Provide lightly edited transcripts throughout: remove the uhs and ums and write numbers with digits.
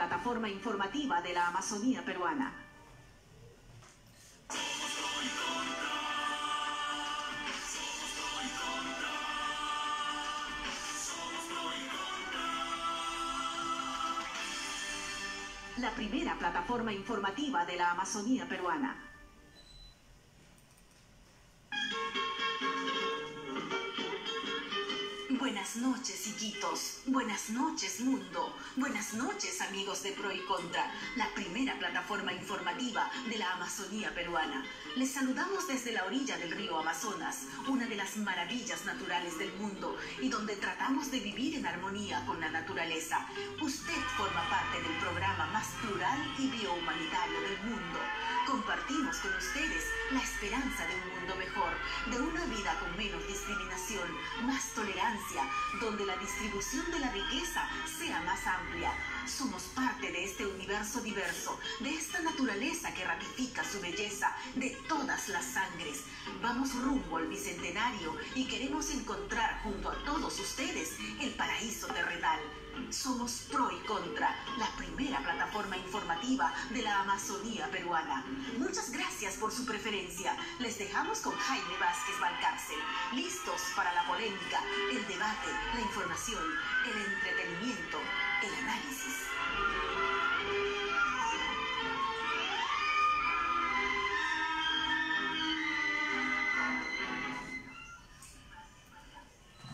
plataforma informativa de la Amazonía peruana. La primera plataforma informativa de la Amazonía peruana. Buenas noches, Iquitos. Buenas noches, mundo. Buenas noches, amigos de Pro y Contra, la primera plataforma informativa de la Amazonía peruana. Les saludamos desde la orilla del río Amazonas, una de las maravillas naturales del mundo y donde tratamos de vivir en armonía con la naturaleza. Usted forma parte del programa más plural y biohumanitario del mundo. Compartimos con ustedes la esperanza de un mundo mejor, de una vida con menos discriminación, más tolerancia, donde la distribución de la riqueza sea más amplia. Somos parte de este universo diverso, de esta naturaleza que ratifica su belleza de todas las sangres. Vamos rumbo al bicentenario y queremos encontrar junto a todos ustedes el paraíso terrenal. Somos Pro y Contra, la primera plataforma informativa de la Amazonía peruana. Muchas gracias por su preferencia. Les dejamos con Jaime Vázquez Valcárcel, listos para la polémica, el debate, la información, el entretenimiento, el análisis.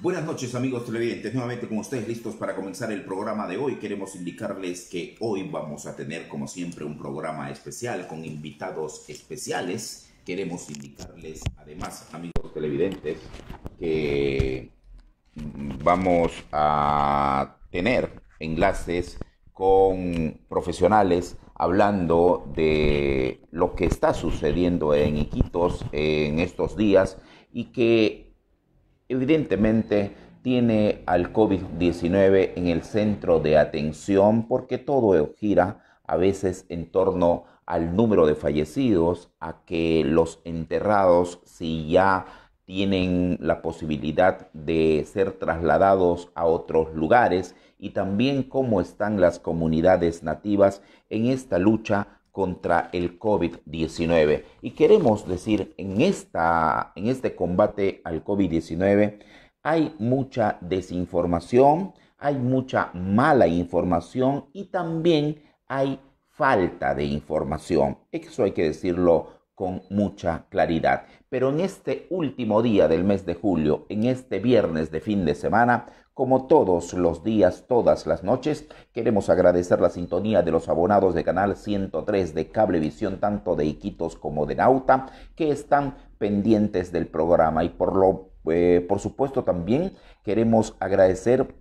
Buenas noches, amigos televidentes, nuevamente con ustedes listos para comenzar el programa de hoy. Queremos indicarles que hoy vamos a tener, como siempre, un programa especial con invitados especiales. Queremos indicarles, además, amigos televidentes, que vamos a tener enlaces con profesionales hablando de lo que está sucediendo en Iquitos en estos días y que evidentemente tiene al COVID-19 en el centro de atención porque todo gira a veces en torno al número de fallecidos, a que los enterrados, si ya tienen la posibilidad de ser trasladados a otros lugares, y también cómo están las comunidades nativas en esta lucha contra el COVID-19. Y queremos decir, en este combate al COVID-19 hay mucha desinformación, hay mucha mala información y también hay falta de información. Eso hay que decirlo con mucha claridad. Pero en este último día del mes de julio, en este viernes de fin de semana, como todos los días, todas las noches, queremos agradecer la sintonía de los abonados de Canal 103 de Cablevisión, tanto de Iquitos como de Nauta, que están pendientes del programa. Y por supuesto también queremos agradecer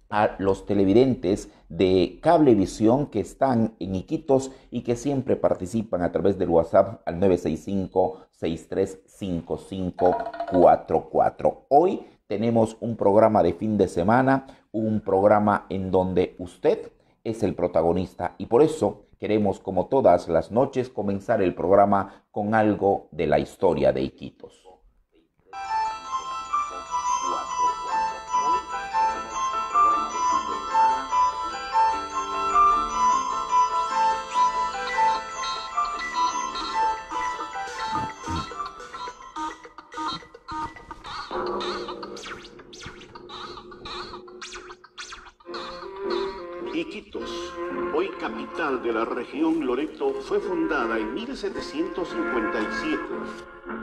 a los televidentes de Cablevisión que están en Iquitos y que siempre participan a través del WhatsApp al 965-635544. Hoy tenemos un programa de fin de semana, un programa en donde usted es el protagonista y por eso queremos, como todas las noches, comenzar el programa con algo de la historia de Iquitos. Iquitos, hoy capital de la región Loreto, fue fundada en 1757,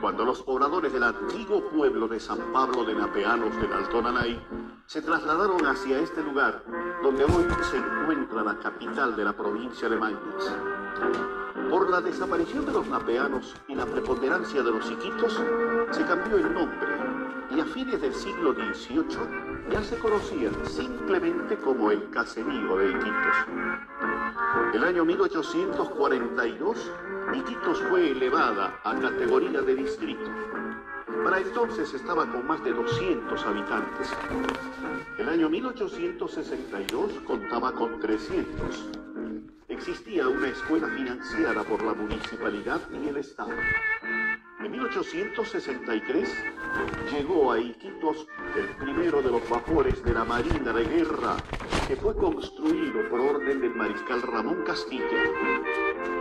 cuando los pobladores del antiguo pueblo de San Pablo de Napeanos del Alto Nanay se trasladaron hacia este lugar, donde hoy se encuentra la capital de la provincia de Mañas. Por la desaparición de los napeanos y la preponderancia de los iquitos, se cambió el nombre y a fines del siglo XVIII ya se conocían simplemente como el caserío de Iquitos. El año 1842, Iquitos fue elevada a categoría de distrito. Para entonces estaba con más de 200 habitantes. El año 1862 contaba con 300. Existía una escuela financiada por la municipalidad y el Estado. En 1863 llegó a Iquitos el primero de los vapores de la Marina de Guerra que fue construido por orden del mariscal Ramón Castilla.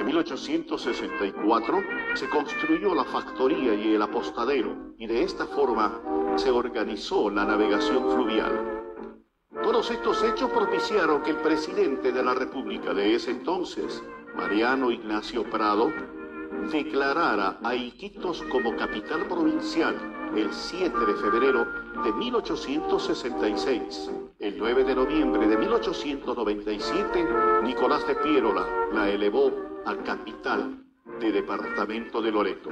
En 1864 se construyó la factoría y el apostadero, y de esta forma se organizó la navegación fluvial. Todos estos hechos propiciaron que el presidente de la República de ese entonces, Mariano Ignacio Prado, declarara a Iquitos como capital provincial el 7 de febrero de 1866. El 9 de noviembre de 1897, Nicolás de Piérola la elevó a capital de departamento de Loreto.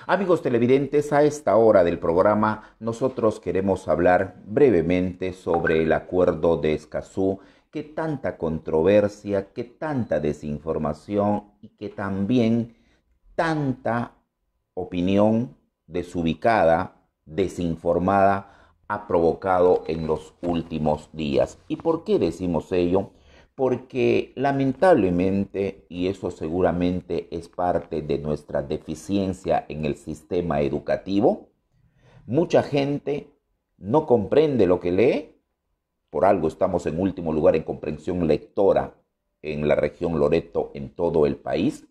Amigos televidentes, a esta hora del programa nosotros queremos hablar brevemente sobre el acuerdo de Escazú, que tanta controversia, que tanta desinformación y que también tanta opinión desubicada, desinformada ha provocado en los últimos días. ¿Y por qué decimos ello? Porque lamentablemente, y eso seguramente es parte de nuestra deficiencia en el sistema educativo, mucha gente no comprende lo que lee. Por algo estamos en último lugar en comprensión lectora en la región Loreto, en todo el país.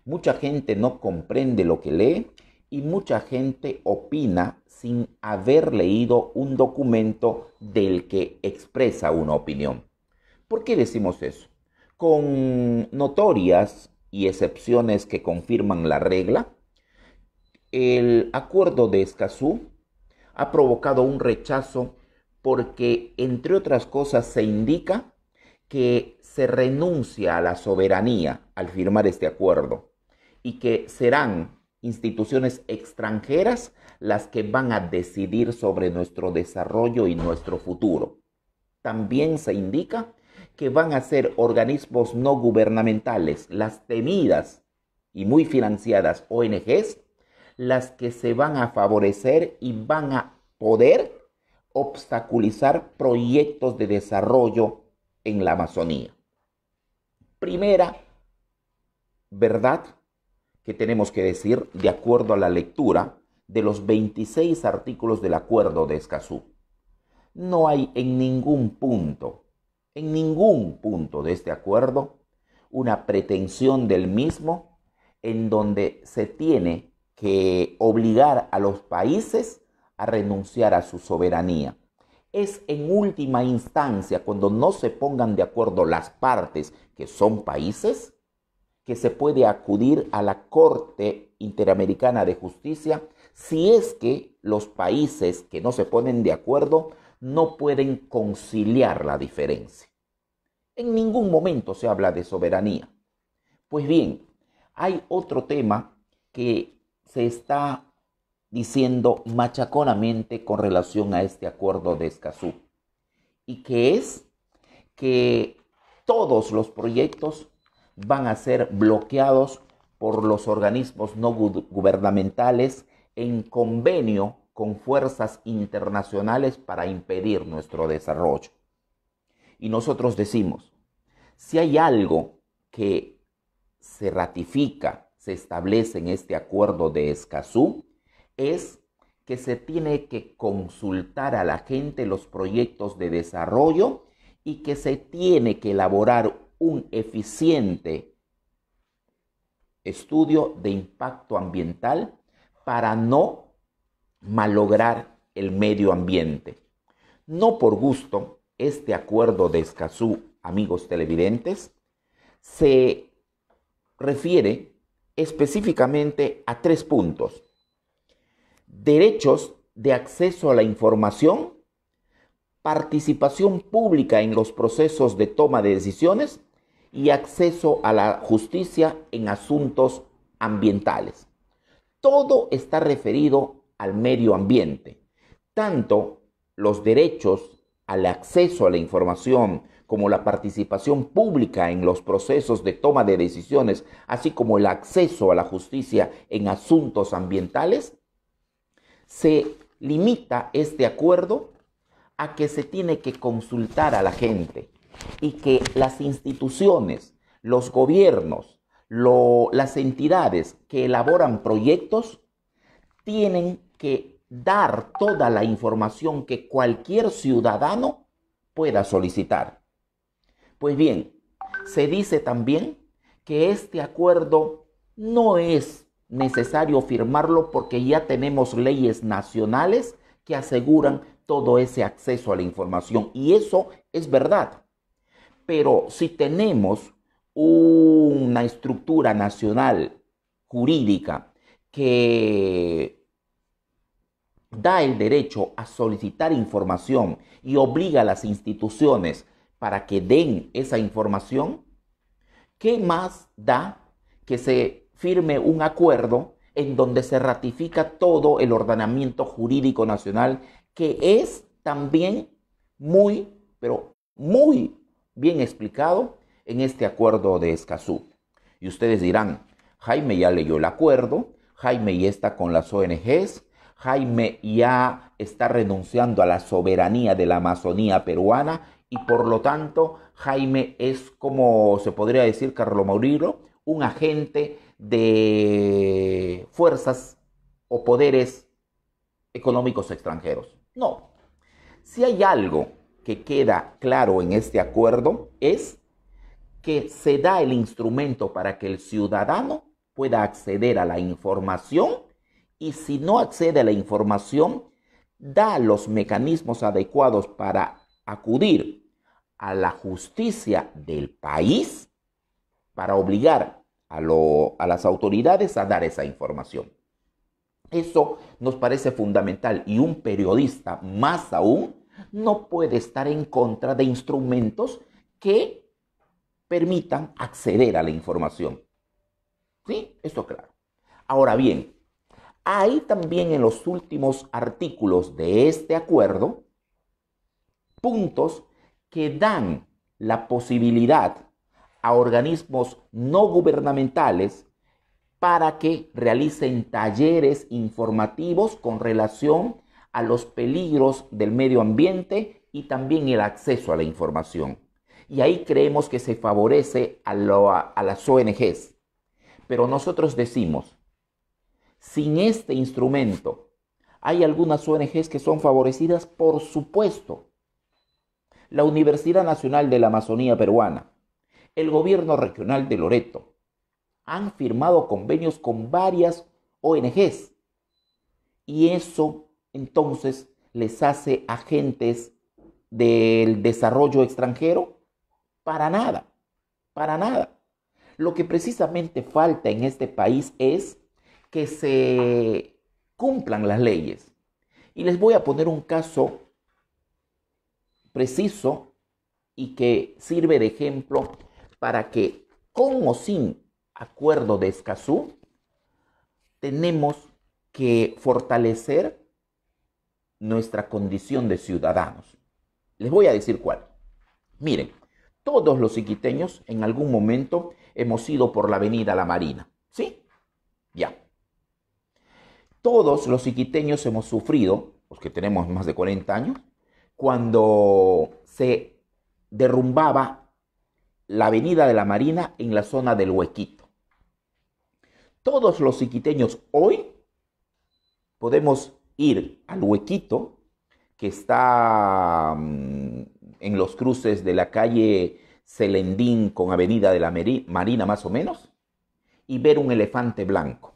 Mucha gente no comprende lo que lee y mucha gente opina sin haber leído un documento del que expresa una opinión. ¿Por qué decimos eso? Con notorias y excepciones que confirman la regla, el acuerdo de Escazú ha provocado un rechazo porque, entre otras cosas, se indica que se renuncia a la soberanía al firmar este acuerdo y que serán instituciones extranjeras las que van a decidir sobre nuestro desarrollo y nuestro futuro. También se indica que van a ser organismos no gubernamentales, las temidas y muy financiadas ONGs, las que se van a favorecer y van a poder obstaculizar proyectos de desarrollo en la Amazonía. Primera verdad que tenemos que decir de acuerdo a la lectura de los 26 artículos del acuerdo de Escazú. No hay en ningún punto de este acuerdo una pretensión del mismo en donde se tiene que obligar a los países a renunciar a su soberanía. Es en última instancia, cuando no se pongan de acuerdo las partes que son países, que se puede acudir a la Corte Interamericana de Justicia si es que los países que no se ponen de acuerdo no pueden conciliar la diferencia. En ningún momento se habla de soberanía. Pues bien, hay otro tema que se está diciendo machaconamente con relación a este acuerdo de Escazú, y que es que todos los proyectos van a ser bloqueados por los organismos no gubernamentales en convenio con fuerzas internacionales para impedir nuestro desarrollo. Y nosotros decimos, si hay algo que se ratifica, se establece en este acuerdo de Escazú, es que se tiene que consultar a la gente los proyectos de desarrollo y que se tiene que elaborar un eficiente estudio de impacto ambiental para no malograr el medio ambiente. No por gusto, este acuerdo de Escazú, amigos televidentes, se refiere específicamente a 3 puntos: derechos de acceso a la información, participación pública en los procesos de toma de decisiones y acceso a la justicia en asuntos ambientales. Todo está referido al medio ambiente. Tanto los derechos al acceso a la información como la participación pública en los procesos de toma de decisiones, así como el acceso a la justicia en asuntos ambientales, se limita este acuerdo a que se tiene que consultar a la gente. y que las instituciones, los gobiernos, las entidades que elaboran proyectos tienen que dar toda la información que cualquier ciudadano pueda solicitar. Pues bien, se dice también que este acuerdo no es necesario firmarlo porque ya tenemos leyes nacionales que aseguran todo ese acceso a la información. Y eso es verdad. Pero si tenemos una estructura nacional jurídica que da el derecho a solicitar información y obliga a las instituciones para que den esa información, ¿qué más da que se firme un acuerdo en donde se ratifica todo el ordenamiento jurídico nacional que es también pero muy bien explicado en este acuerdo de Escazú? Y ustedes dirán, Jaime ya leyó el acuerdo, Jaime ya está con las ONGs, Jaime ya está renunciando a la soberanía de la Amazonía peruana y por lo tanto Jaime es, como se podría decir, Carlos Mauricio, un agente de fuerzas o poderes económicos extranjeros. No. Si hay algo que queda claro en este acuerdo es que se da el instrumento para que el ciudadano pueda acceder a la información y si no accede a la información, da los mecanismos adecuados para acudir a la justicia del país para obligar a las autoridades a dar esa información. Eso nos parece fundamental y un periodista, más aún, no puede estar en contra de instrumentos que permitan acceder a la información. ¿Sí? Eso claro. Ahora bien, hay también en los últimos artículos de este acuerdo puntos que dan la posibilidad a organismos no gubernamentales para que realicen talleres informativos con relación a los peligros del medio ambiente y también el acceso a la información. Y ahí creemos que se favorece a las ONGs. Pero nosotros decimos, sin este instrumento, ¿hay algunas ONGs que son favorecidas? Por supuesto. La Universidad Nacional de la Amazonía Peruana, el Gobierno Regional de Loreto, han firmado convenios con varias ONGs. Y eso, entonces, les hace agentes del desarrollo extranjero. Para nada, para nada. Lo que precisamente falta en este país es que se cumplan las leyes. Y les voy a poner un caso preciso y que sirve de ejemplo para que, con o sin acuerdo de Escazú, tenemos que fortalecer nuestra condición de ciudadanos. Les voy a decir cuál. Miren, todos los iquiteños en algún momento hemos ido por la avenida La Marina, ¿sí? Ya. Todos los iquiteños hemos sufrido, los que tenemos más de 40 años, cuando se derrumbaba la avenida de La Marina en la zona del Huequito. Todos los iquiteños hoy podemos ir al Huequito, que está en los cruces de la calle Celendín con avenida de la Marina más o menos, y ver un elefante blanco.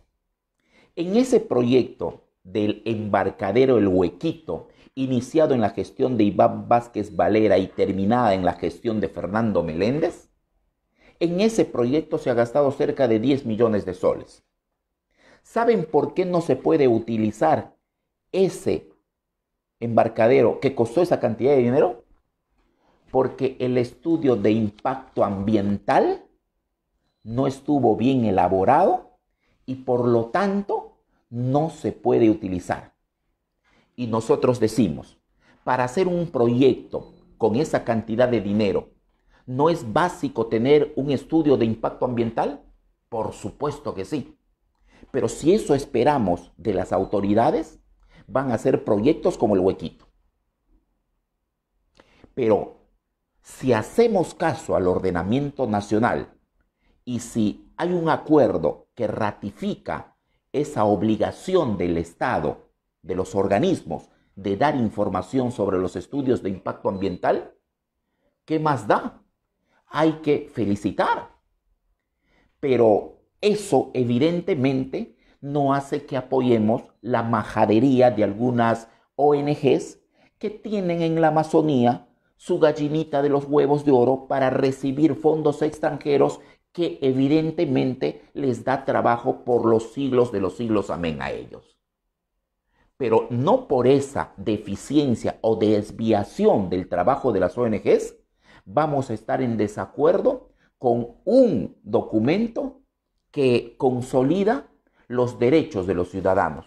En ese proyecto del embarcadero El Huequito, iniciado en la gestión de Iván Vázquez Valera y terminada en la gestión de Fernando Meléndez, en ese proyecto se ha gastado cerca de 10 millones de soles. ¿Saben por qué no se puede utilizar ese embarcadero que costó esa cantidad de dinero? Porque el estudio de impacto ambiental no estuvo bien elaborado y por lo tanto no se puede utilizar. Y nosotros decimos, para hacer un proyecto con esa cantidad de dinero, ¿no es básico tener un estudio de impacto ambiental? Por supuesto que sí. Pero si eso esperamos de las autoridades, van a hacer proyectos como El Huequito. Pero Si hacemos caso al ordenamiento nacional y si hay un acuerdo que ratifica esa obligación del Estado, de los organismos, de dar información sobre los estudios de impacto ambiental, ¿qué más da? Hay que felicitar. Pero eso evidentemente no hace que apoyemos la majadería de algunas ONGs que tienen en la Amazonía su gallinita de los huevos de oro para recibir fondos extranjeros que evidentemente les da trabajo por los siglos de los siglos, amén, a ellos. Pero no por esa deficiencia o desviación del trabajo de las ONGs vamos a estar en desacuerdo con un documento que consolida los derechos de los ciudadanos,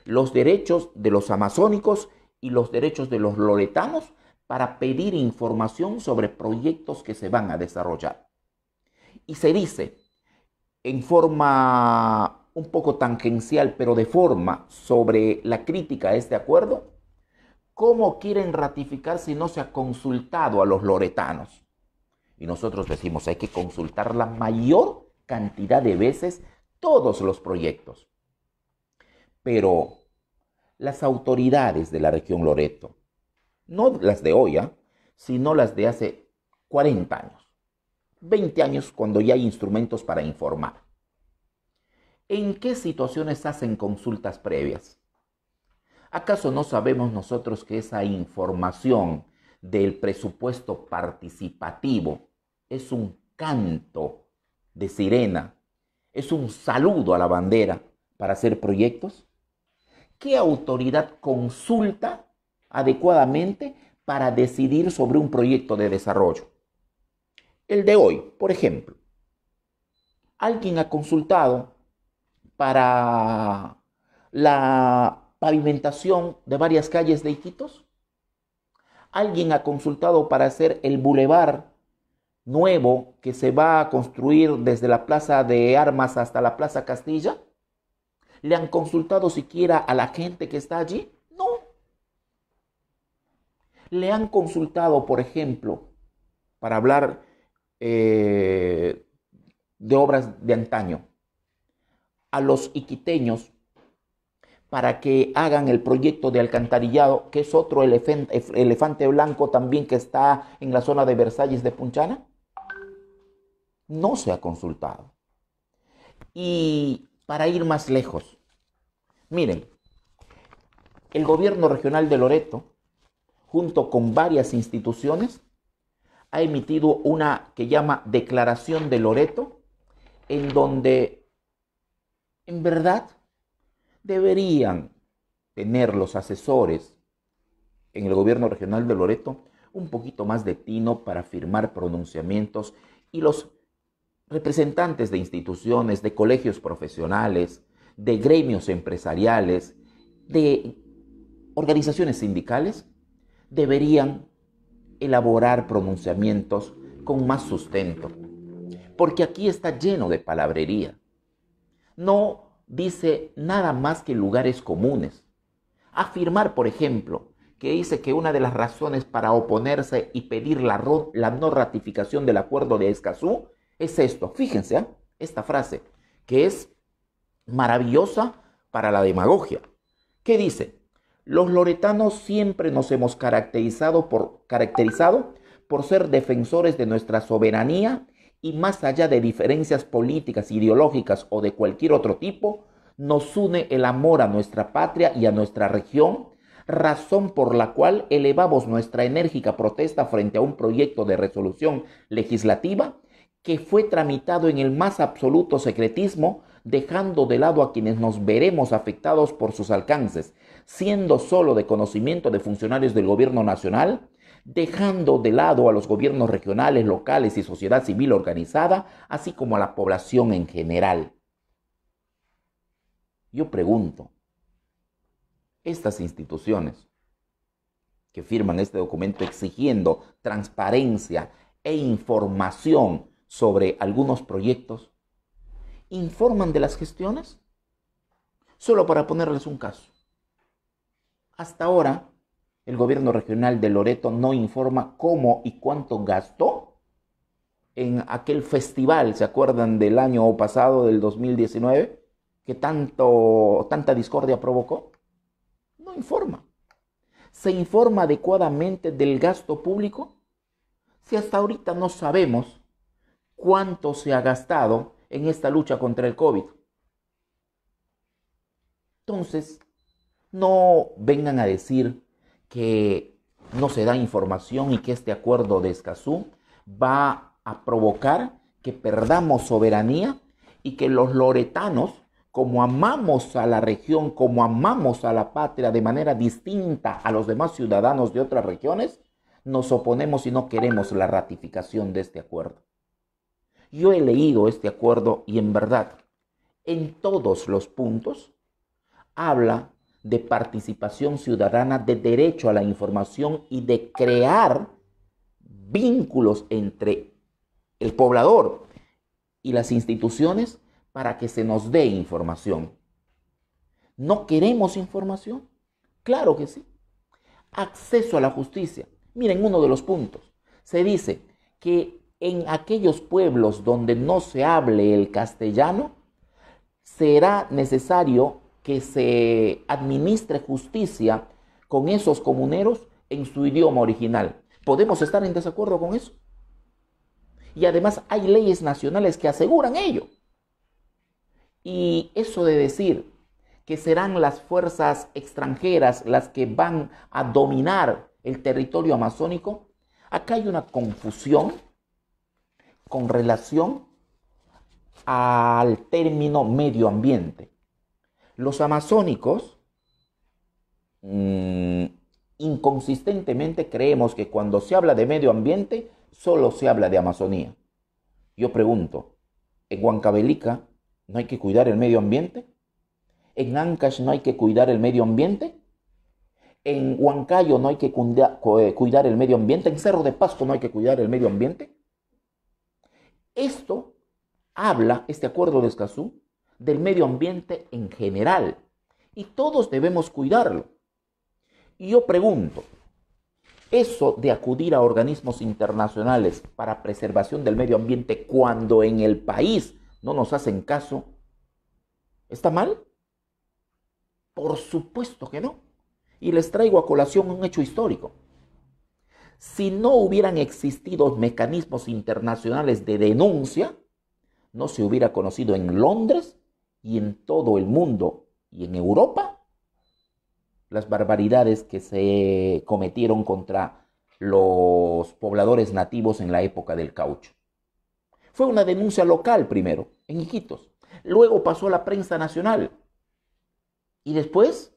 los derechos de los amazónicos y los derechos de los loretanos para pedir información sobre proyectos que se van a desarrollar. Y se dice en forma un poco tangencial, pero de forma sobre la crítica a este acuerdo, ¿cómo quieren ratificar si no se ha consultado a los loretanos? Y nosotros decimos, hay que consultar la mayor cantidad de veces todos los proyectos. Pero las autoridades de la región Loreto, no las de hoy, sino las de hace 40 años, 20 años cuando ya hay instrumentos para informar. ¿En qué situaciones hacen consultas previas? ¿Acaso no sabemos nosotros que esa información del presupuesto participativo es un canto de sirena, es un saludo a la bandera para hacer proyectos? ¿Qué autoridad consulta adecuadamente para decidir sobre un proyecto de desarrollo? El de hoy, por ejemplo. ¿Alguien ha consultado para la pavimentación de varias calles de Iquitos? ¿Alguien ha consultado para hacer el bulevar nuevo que se va a construir desde la Plaza de Armas hasta la Plaza Castilla? ¿Le han consultado siquiera a la gente que está allí? No. ¿Le han consultado, por ejemplo, para hablar de obras de antaño, a los iquiteños para que hagan el proyecto de alcantarillado, que es otro elefante blanco también que está en la zona de Versalles de Punchana? No se ha consultado. Y para ir más lejos, miren, el gobierno regional de Loreto, junto con varias instituciones, ha emitido una que llama Declaración de Loreto, en donde en verdad deberían tener los asesores en el gobierno regional de Loreto un poquito más de tino para firmar pronunciamientos, y los representantes de instituciones, de colegios profesionales, de gremios empresariales, de organizaciones sindicales, deberían elaborar pronunciamientos con más sustento, porque aquí está lleno de palabrería. No dice nada más que lugares comunes. Afirmar, por ejemplo, que dice que una de las razones para oponerse y pedir la no ratificación del acuerdo de Escazú es esto. Fíjense, esta frase, que es maravillosa para la demagogia. ¿Qué dice? Los loretanos siempre nos hemos caracterizado por ser defensores de nuestra soberanía, y más allá de diferencias políticas, ideológicas o de cualquier otro tipo, nos une el amor a nuestra patria y a nuestra región, razón por la cual elevamos nuestra enérgica protesta frente a un proyecto de resolución legislativa que fue tramitado en el más absoluto secretismo, dejando de lado a quienes nos veremos afectados por sus alcances, siendo solo de conocimiento de funcionarios del gobierno nacional, dejando de lado a los gobiernos regionales, locales y sociedad civil organizada, así como a la población en general. Yo pregunto, estas instituciones que firman este documento exigiendo transparencia e información sobre algunos proyectos, ¿informan de las gestiones? Solo para ponerles un caso. Hasta ahora, el gobierno regional de Loreto no informa cómo y cuánto gastó en aquel festival, ¿se acuerdan del año pasado, del 2019, que tanta discordia provocó? No informa. ¿Se informa adecuadamente del gasto público? Si hasta ahorita no sabemos cuánto se ha gastado en esta lucha contra el COVID. Entonces, no vengan a decir que no se da información y que este acuerdo de Escazú va a provocar que perdamos soberanía y que los loretanos, como amamos a la región, como amamos a la patria de manera distinta a los demás ciudadanos de otras regiones, nos oponemos y no queremos la ratificación de este acuerdo. Yo he leído este acuerdo y en verdad, en todos los puntos, habla de participación ciudadana, de derecho a la información y de crear vínculos entre el poblador y las instituciones para que se nos dé información. ¿No queremos información? Claro que sí. Acceso a la justicia. Miren, uno de los puntos. Se dice que en aquellos pueblos donde no se hable el castellano, será necesario que se administre justicia con esos comuneros en su idioma original. ¿Podemos estar en desacuerdo con eso? Y además hay leyes nacionales que aseguran ello. Y eso de decir que serán las fuerzas extranjeras las que van a dominar el territorio amazónico, acá hay una confusión con relación al término medio ambiente. Los amazónicos inconsistentemente creemos que cuando se habla de medio ambiente solo se habla de Amazonía. Yo pregunto, ¿en Huancavelica no hay que cuidar el medio ambiente? ¿En Ancash no hay que cuidar el medio ambiente? ¿En Huancayo no hay que cuidar el medio ambiente? ¿En Cerro de Pasco no hay que cuidar el medio ambiente? Esto habla, este acuerdo de Escazú, del medio ambiente en general. Y todos debemos cuidarlo. Y yo pregunto, eso de acudir a organismos internacionales para preservación del medio ambiente cuando en el país no nos hacen caso, ¿está mal? Por supuesto que no. Y les traigo a colación un hecho histórico. Si no hubieran existido mecanismos internacionales de denuncia, no se hubiera conocido en Londres y en todo el mundo y en Europa las barbaridades que se cometieron contra los pobladores nativos en la época del caucho. Fue una denuncia local primero, en Iquitos. Luego pasó a la prensa nacional. Y después,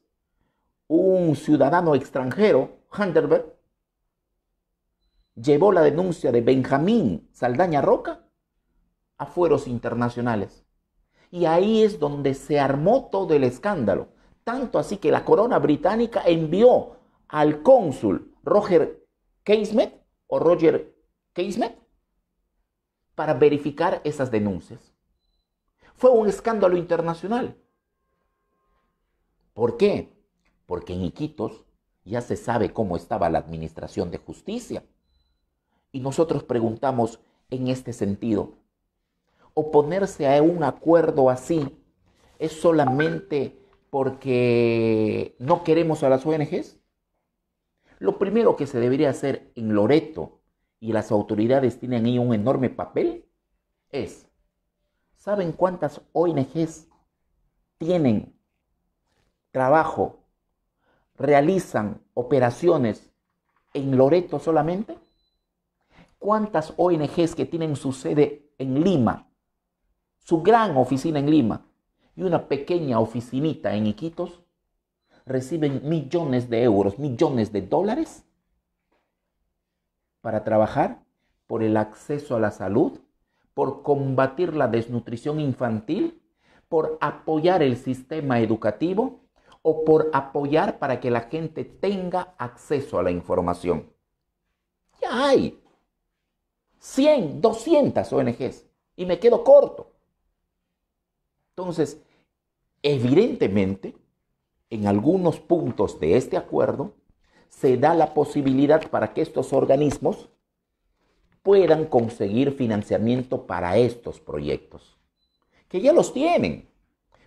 un ciudadano extranjero, Handerberg, llevó la denuncia de Benjamín Saldaña Roca a fueros internacionales. Y ahí es donde se armó todo el escándalo. Tanto así que la corona británica envió al cónsul Roger Casement para verificar esas denuncias. Fue un escándalo internacional. ¿Por qué? Porque en Iquitos ya se sabe cómo estaba la administración de justicia. Y nosotros preguntamos en este sentido, ¿oponerse a un acuerdo así es solamente porque no queremos a las ONGs? Lo primero que se debería hacer en Loreto, y las autoridades tienen ahí un enorme papel, es, ¿saben cuántas ONGs tienen trabajo, realizan operaciones en Loreto solamente? ¿Cuántas ONGs que tienen su sede en Lima, su gran oficina en Lima, y una pequeña oficinita en Iquitos, reciben millones de euros, millones de dólares para trabajar por el acceso a la salud, por combatir la desnutrición infantil, por apoyar el sistema educativo o por apoyar para que la gente tenga acceso a la información? Ya hay 100, 200 ONGs y me quedo corto. Entonces, evidentemente, en algunos puntos de este acuerdo, se da la posibilidad para que estos organismos puedan conseguir financiamiento para estos proyectos, que ya los tienen,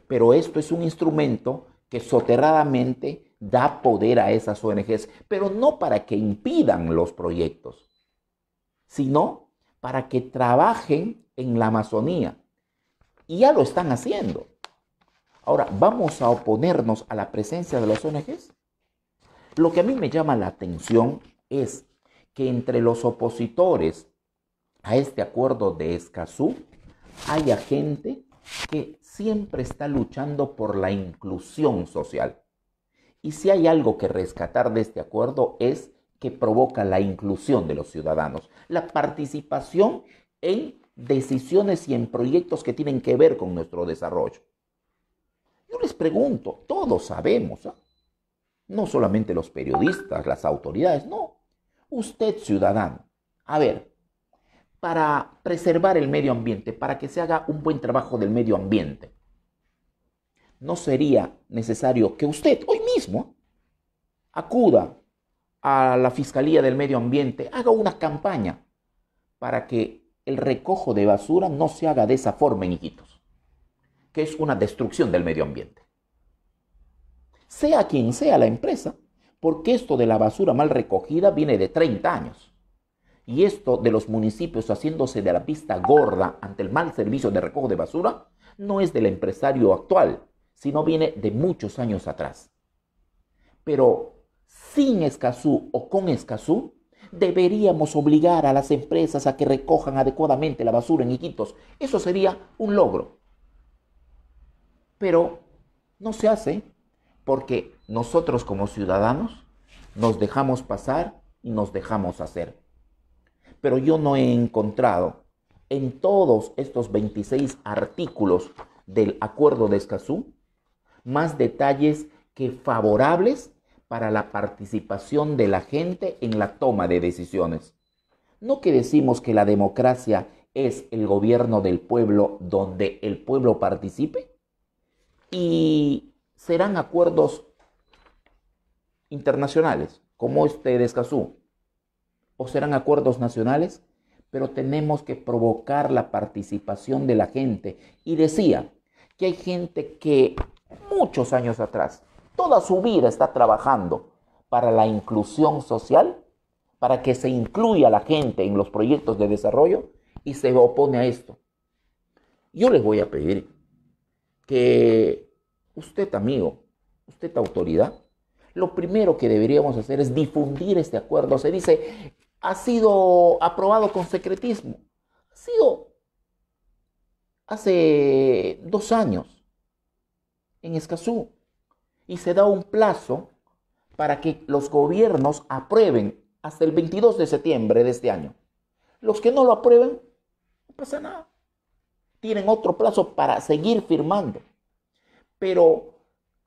pero esto es un instrumento que soterradamente da poder a esas ONGs, pero no para que impidan los proyectos, sino para que trabajen en la Amazonía. Y ya lo están haciendo. Ahora, ¿vamos a oponernos a la presencia de las ONGs? Lo que a mí me llama la atención es que entre los opositores a este acuerdo de Escazú haya gente que siempre está luchando por la inclusión social. Y si hay algo que rescatar de este acuerdo es que provoca la inclusión de los ciudadanos, la participación en decisiones y en proyectos que tienen que ver con nuestro desarrollo. Yo les pregunto, todos sabemos, no solamente los periodistas, las autoridades, no, usted ciudadano, a ver, para preservar el medio ambiente, para que se haga un buen trabajo del medio ambiente, ¿no sería necesario que usted hoy mismo acuda a la Fiscalía del Medio Ambiente, haga una campaña para que el recojo de basura no se haga de esa forma en Iquitos, que es una destrucción del medio ambiente? Sea quien sea la empresa, porque esto de la basura mal recogida viene de 30 años. Y esto de los municipios haciéndose de la vista gorda ante el mal servicio de recojo de basura no es del empresario actual, sino viene de muchos años atrás. Pero sin Escazú o con Escazú, deberíamos obligar a las empresas a que recojan adecuadamente la basura en Iquitos. Eso sería un logro. Pero no se hace porque nosotros como ciudadanos nos dejamos pasar y nos dejamos hacer. Pero yo no he encontrado en todos estos 26 artículos del Acuerdo de Escazú más detalles que favorables para la participación de la gente en la toma de decisiones. ¿No que decimos que la democracia es el gobierno del pueblo donde el pueblo participe? Y serán acuerdos internacionales, como este de Escazú, o serán acuerdos nacionales, pero tenemos que provocar la participación de la gente. Y decía que hay gente que muchos años atrás, toda su vida está trabajando para la inclusión social, para que se incluya a la gente en los proyectos de desarrollo y se opone a esto. Yo les voy a pedir que usted, amigo, usted, autoridad, lo primero que deberíamos hacer es difundir este acuerdo. Se dice, ha sido aprobado con secretismo. Ha sido hace 2 años en Escazú. Y se da un plazo para que los gobiernos aprueben hasta el 22 de septiembre de este año. Los que no lo aprueben, no pasa nada. Tienen otro plazo para seguir firmando. Pero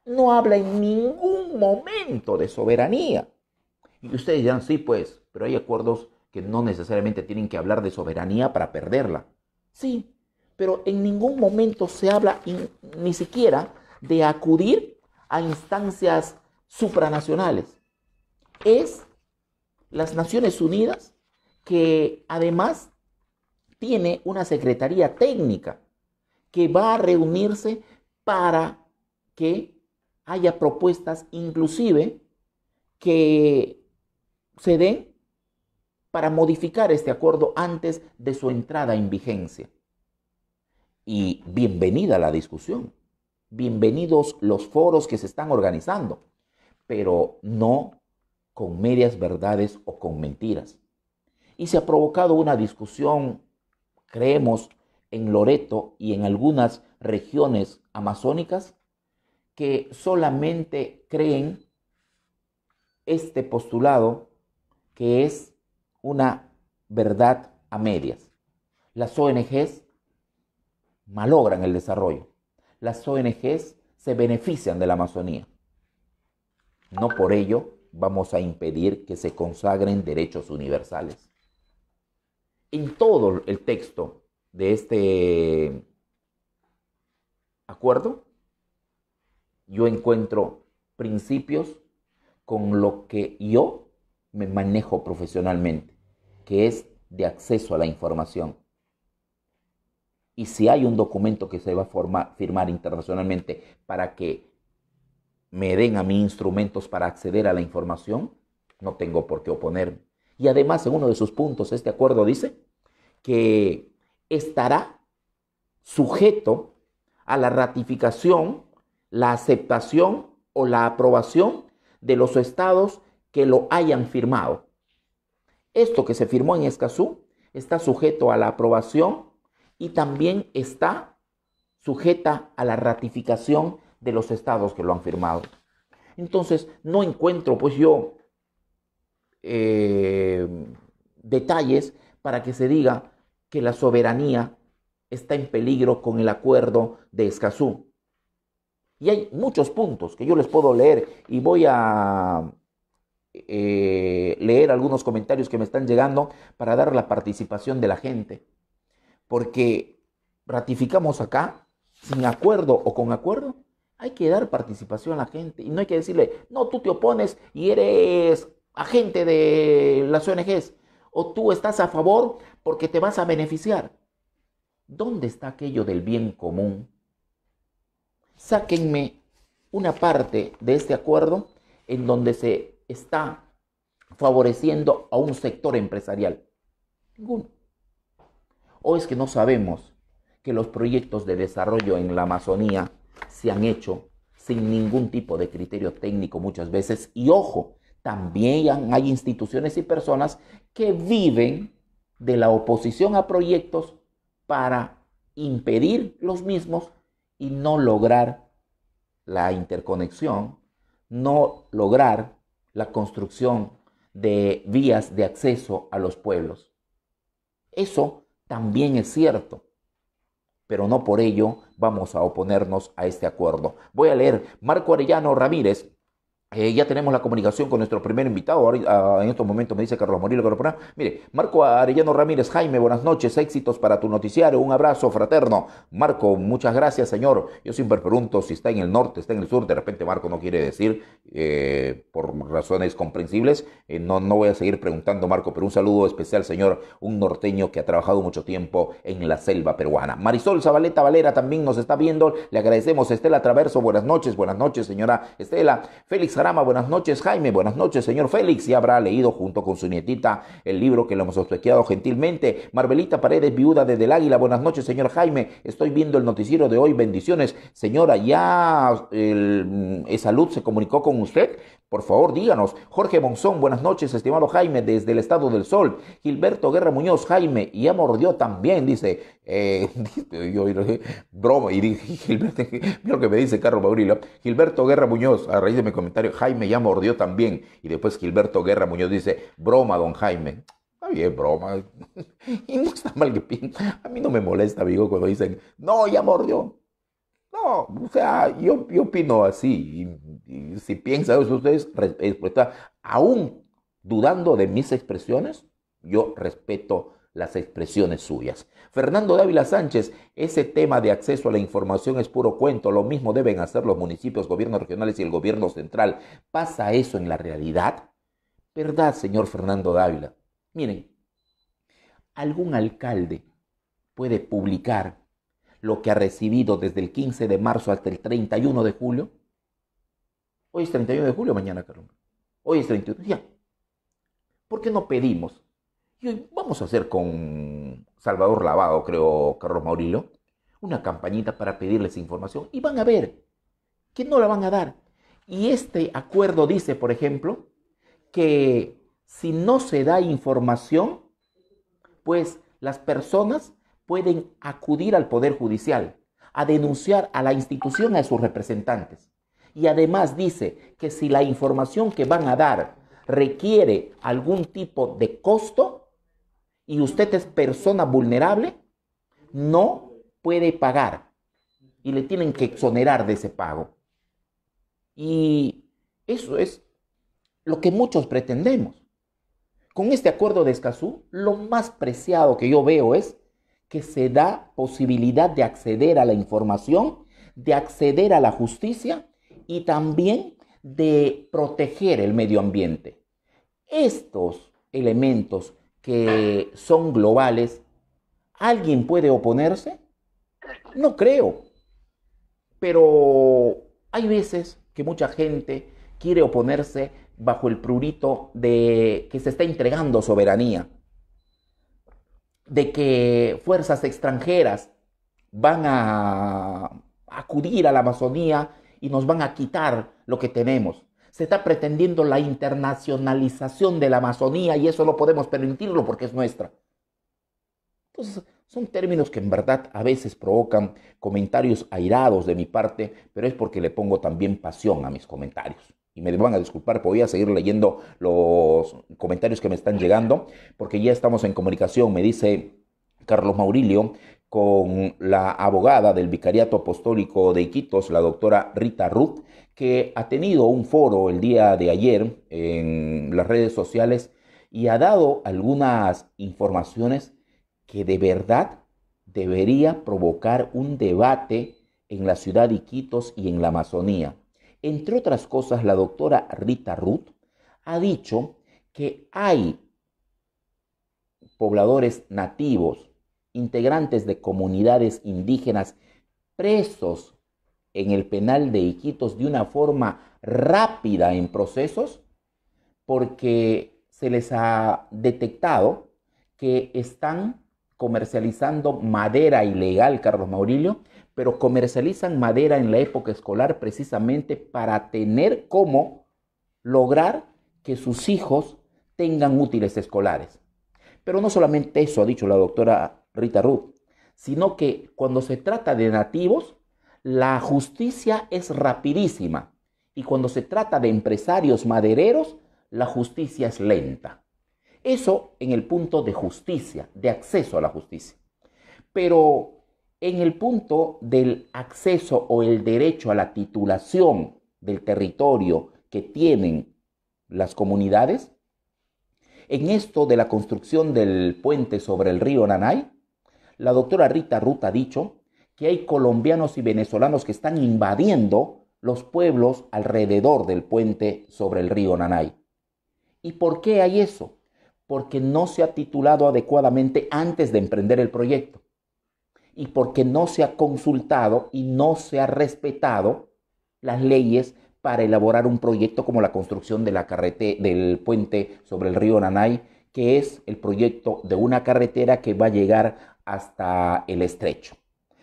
no habla en ningún momento de soberanía. Y ustedes dirán, sí, pues, pero hay acuerdos que no necesariamente tienen que hablar de soberanía para perderla. Sí, pero en ningún momento se habla ni siquiera de acudir a instancias supranacionales. Es las Naciones Unidas que además tiene una secretaría técnica que va a reunirse para que haya propuestas inclusive que se den para modificar este acuerdo antes de su entrada en vigencia. Y bienvenida la discusión, bienvenidos los foros que se están organizando, pero no con medias verdades o con mentiras. Y se ha provocado una discusión, creemos, en Loreto y en algunas regiones amazónicas que solamente creen este postulado que es una verdad a medias. Las ONGs malogran el desarrollo. Las ONGs se benefician de la Amazonía. No por ello vamos a impedir que se consagren derechos universales. En todo el texto de este acuerdo, yo encuentro principios con lo que yo me manejo profesionalmente, que es de acceso a la información. Y si hay un documento que se va a firmar internacionalmente para que me den a mí instrumentos para acceder a la información, no tengo por qué oponerme. Y además, en uno de sus puntos, este acuerdo dice que estará sujeto a la ratificación, la aceptación o la aprobación de los estados que lo hayan firmado. Esto que se firmó en Escazú está sujeto a la aprobación y también está sujeta a la ratificación de los estados que lo han firmado. Entonces, no encuentro pues yo detalles para que se diga que la soberanía está en peligro con el acuerdo de Escazú. Y hay muchos puntos que yo les puedo leer y voy a leer algunos comentarios que me están llegando para dar la participación de la gente. Porque ratificamos acá, sin acuerdo o con acuerdo, hay que dar participación a la gente. Y no hay que decirle, no, tú te opones y eres agente de las ONGs. O tú estás a favor porque te vas a beneficiar. ¿Dónde está aquello del bien común? Sáquenme una parte de este acuerdo en donde se está favoreciendo a un sector empresarial. Ninguno. ¿O es que no sabemos que los proyectos de desarrollo en la Amazonía se han hecho sin ningún tipo de criterio técnico muchas veces? Y ojo, también hay instituciones y personas que viven de la oposición a proyectos para impedir los mismos y no lograr la interconexión, no lograr la construcción de vías de acceso a los pueblos. Eso también es cierto, pero no por ello vamos a oponernos a este acuerdo. Voy a leer Marco Arellano Ramírez. Ya tenemos la comunicación con nuestro primer invitado. En estos momentos me dice Carlos Morillo. Mire, Marco Arellano Ramírez, Jaime, buenas noches, éxitos para tu noticiario, un abrazo fraterno. Marco, muchas gracias, señor. Yo siempre pregunto si está en el norte, está en el sur. De repente Marco no quiere decir, por razones comprensibles. No voy a seguir preguntando, Marco, pero un saludo especial, señor, un norteño que ha trabajado mucho tiempo en la selva peruana. Marisol Zabaleta Valera también nos está viendo. Le agradecemos. Estela Traverso, buenas noches, señora Estela. Félix Arama, buenas noches, Jaime, buenas noches, señor Félix, y habrá leído junto con su nietita el libro que le hemos obsequiado gentilmente. Marbelita Paredes, viuda de Del Águila, buenas noches, señor Jaime, estoy viendo el noticiero de hoy, bendiciones. Señora, ¿ya Salud se comunicó con usted? Por favor, díganos. Jorge Monzón, buenas noches, estimado Jaime, desde el Estado del Sol. Gilberto Guerra Muñoz, Jaime, ya mordió también, dice. Yo broma, y dije, Gilberto, mira lo que me dice Carlos Maurilio. Gilberto Guerra Muñoz, a raíz de mi comentario, Jaime ya mordió también. Y después Gilberto Guerra Muñoz dice, broma, don Jaime. Está bien, broma. Y no está mal que piensen. A mí no me molesta, amigo, cuando dicen, no, ya mordió. No, o sea, yo opino así, y si piensan eso ustedes, aún dudando de mis expresiones, yo respeto las expresiones suyas. Fernando Dávila Sánchez, ese tema de acceso a la información es puro cuento, lo mismo deben hacer los municipios, gobiernos regionales y el gobierno central. ¿Pasa eso en la realidad? ¿Verdad, señor Fernando Dávila? Miren, algún alcalde puede publicar lo que ha recibido desde el 15 de marzo hasta el 31 de julio. Hoy es 31 de julio, mañana, Carlos. Hoy es 31. Ya. ¿Por qué no pedimos? Y vamos a hacer con Salvador Lavado, creo, Carlos Maurilio, una campañita para pedirles información. Y van a ver que no la van a dar. Y este acuerdo dice, por ejemplo, que si no se da información, pues las personas pueden acudir al Poder Judicial a denunciar a la institución, a sus representantes. Y además dice que si la información que van a dar requiere algún tipo de costo y usted es persona vulnerable, no puede pagar y le tienen que exonerar de ese pago. Y eso es lo que muchos pretendemos. Con este acuerdo de Escazú, lo más preciado que yo veo es que se da posibilidad de acceder a la información, de acceder a la justicia y también de proteger el medio ambiente. Estos elementos que son globales, ¿alguien puede oponerse? No creo. Pero hay veces que mucha gente quiere oponerse bajo el prurito de que se está entregando soberanía, de que fuerzas extranjeras van a acudir a la Amazonía y nos van a quitar lo que tenemos. Se está pretendiendo la internacionalización de la Amazonía y eso no podemos permitirlo porque es nuestra. Entonces, son términos que en verdad a veces provocan comentarios airados de mi parte, pero es porque le pongo también pasión a mis comentarios. Y me van a disculpar, porque voy a seguir leyendo los comentarios que me están llegando, porque ya estamos en comunicación, me dice Carlos Maurilio, con la abogada del Vicariato Apostólico de Iquitos, la doctora Rita Ruth, que ha tenido un foro el día de ayer en las redes sociales y ha dado algunas informaciones que de verdad debería provocar un debate en la ciudad de Iquitos y en la Amazonía. Entre otras cosas, la doctora Rita Ruth ha dicho que hay pobladores nativos, integrantes de comunidades indígenas presos en el penal de Iquitos de una forma rápida en procesos porque se les ha detectado que están comercializando madera ilegal, Carlos Maurilio, pero comercializan madera en la época escolar precisamente para tener cómo lograr que sus hijos tengan útiles escolares. Pero no solamente eso ha dicho la doctora Rita Ruth, sino que cuando se trata de nativos, la justicia es rapidísima y cuando se trata de empresarios madereros, la justicia es lenta. Eso en el punto de justicia, de acceso a la justicia. Pero en el punto del acceso o el derecho a la titulación del territorio que tienen las comunidades, en esto de la construcción del puente sobre el río Nanay, la doctora Rita Ruth ha dicho que hay colombianos y venezolanos que están invadiendo los pueblos alrededor del puente sobre el río Nanay. ¿Y por qué hay eso? Porque no se ha titulado adecuadamente antes de emprender el proyecto y porque no se ha consultado y no se ha respetado las leyes para elaborar un proyecto como la construcción de del puente sobre el río Nanay, que es el proyecto de una carretera que va a llegar hasta el estrecho.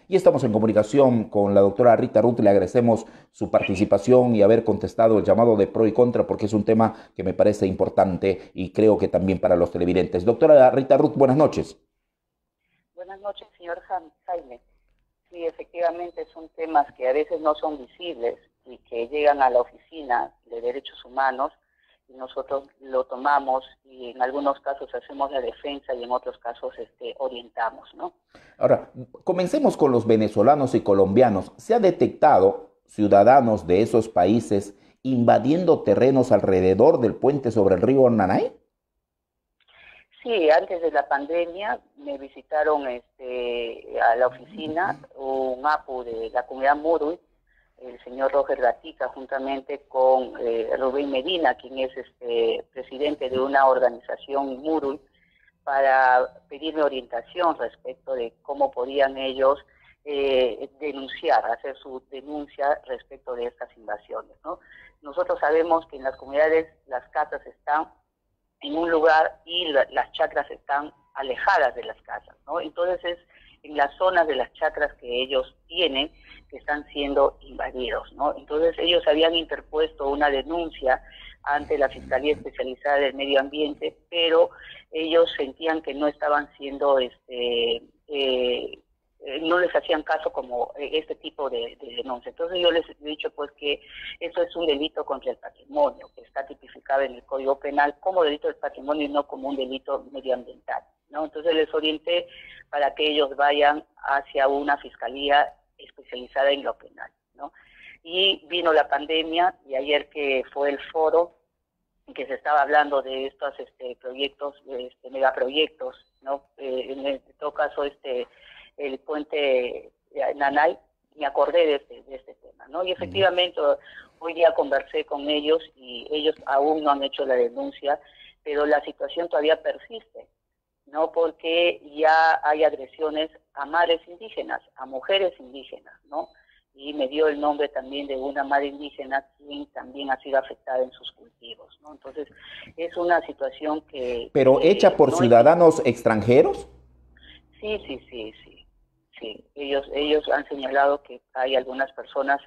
Y estamos en comunicación con la doctora Rita Ruth. Le agradecemos su participación y haber contestado el llamado de pro y contra, porque es un tema que me parece importante y creo que también para los televidentes. Doctora Rita Ruth, buenas noches. Buenas noches, señor Jaime. Sí, efectivamente son temas que a veces no son visibles y que llegan a la oficina de derechos humanos y nosotros lo tomamos y en algunos casos hacemos la defensa y en otros casos orientamos, ¿no? Ahora, comencemos con los venezolanos y colombianos. ¿Se ha detectado ciudadanos de esos países invadiendo terrenos alrededor del puente sobre el río Nanay? Sí, antes de la pandemia me visitaron a la oficina un APU de la comunidad Muruy, el señor Roger Gatica, juntamente con Rubén Medina, quien es presidente de una organización Muruy, para pedirme orientación respecto de cómo podían ellos denunciar, hacer su denuncia respecto de estas invasiones, ¿no? Nosotros sabemos que en las comunidades las casas están en un lugar y las chacras están alejadas de las casas, ¿no? Entonces es en las zonas de las chacras que ellos tienen que están siendo invadidos, ¿no? Entonces ellos habían interpuesto una denuncia ante la Fiscalía Especializada del Medio Ambiente, pero ellos sentían que no estaban siendo, no les hacían caso como este tipo de denuncia. Entonces yo les he dicho pues que eso es un delito contra el patrimonio, que está tipificado en el Código Penal como delito del patrimonio y no como un delito medioambiental, ¿no? Entonces les orienté para que ellos vayan hacia una fiscalía especializada en lo penal, ¿no? Y vino la pandemia y ayer que fue el foro que se estaba hablando de estos proyectos, megaproyectos, ¿no? En todo caso el puente Nanay, me acordé de este tema, ¿no? Y efectivamente Hoy día conversé con ellos y ellos aún no han hecho la denuncia, pero la situación todavía persiste, ¿no? Porque ya hay agresiones a madres indígenas, a mujeres indígenas, ¿no? Y me dio el nombre también de una madre indígena quien también ha sido afectada en sus cultivos, ¿no? Entonces, es una situación que... ¿Pero hecha por no ciudadanos extranjeros? Sí, sí, sí, sí. Sí, ellos han señalado que hay algunas personas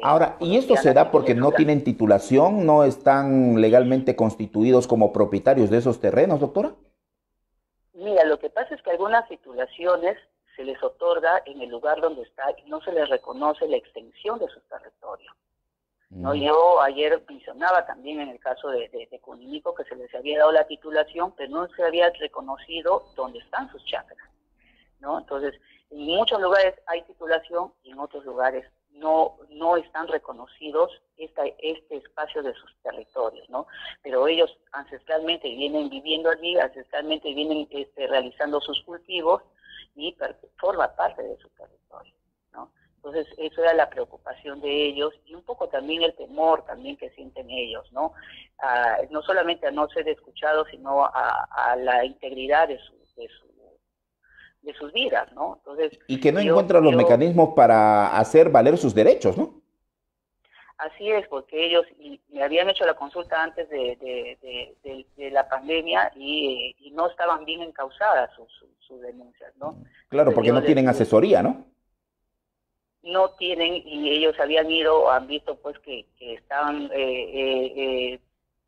Ahora, ¿y esto se colombianas da y porque no venezolanas. tienen titulación, no están legalmente constituidos como propietarios de esos terrenos, doctora? Mira, lo que pasa es que algunas titulaciones se les otorga en el lugar donde está y no se les reconoce la extensión de su territorio, ¿no? Yo ayer mencionaba también en el caso de Cuninico que se les había dado la titulación, pero no se había reconocido dónde están sus chacras, ¿no? Entonces, en muchos lugares hay titulación y en otros lugares no están reconocidos este espacio de sus territorios, ¿no? Pero ellos ancestralmente vienen viviendo allí, ancestralmente vienen realizando sus cultivos y forma parte de su territorio, ¿no? Entonces, eso era la preocupación de ellos y un poco también el temor también que sienten ellos, ¿no? No solamente a no ser escuchados, sino a la integridad de sus vidas, ¿no? Entonces, Y que no encuentran los mecanismos para hacer valer sus derechos, ¿no? Así es, porque ellos me habían hecho la consulta antes de la pandemia y no estaban bien encausadas sus denuncias, ¿no? Claro, Entonces, porque no tienen asesoría, ¿no? No tienen, y ellos habían han visto pues que estaban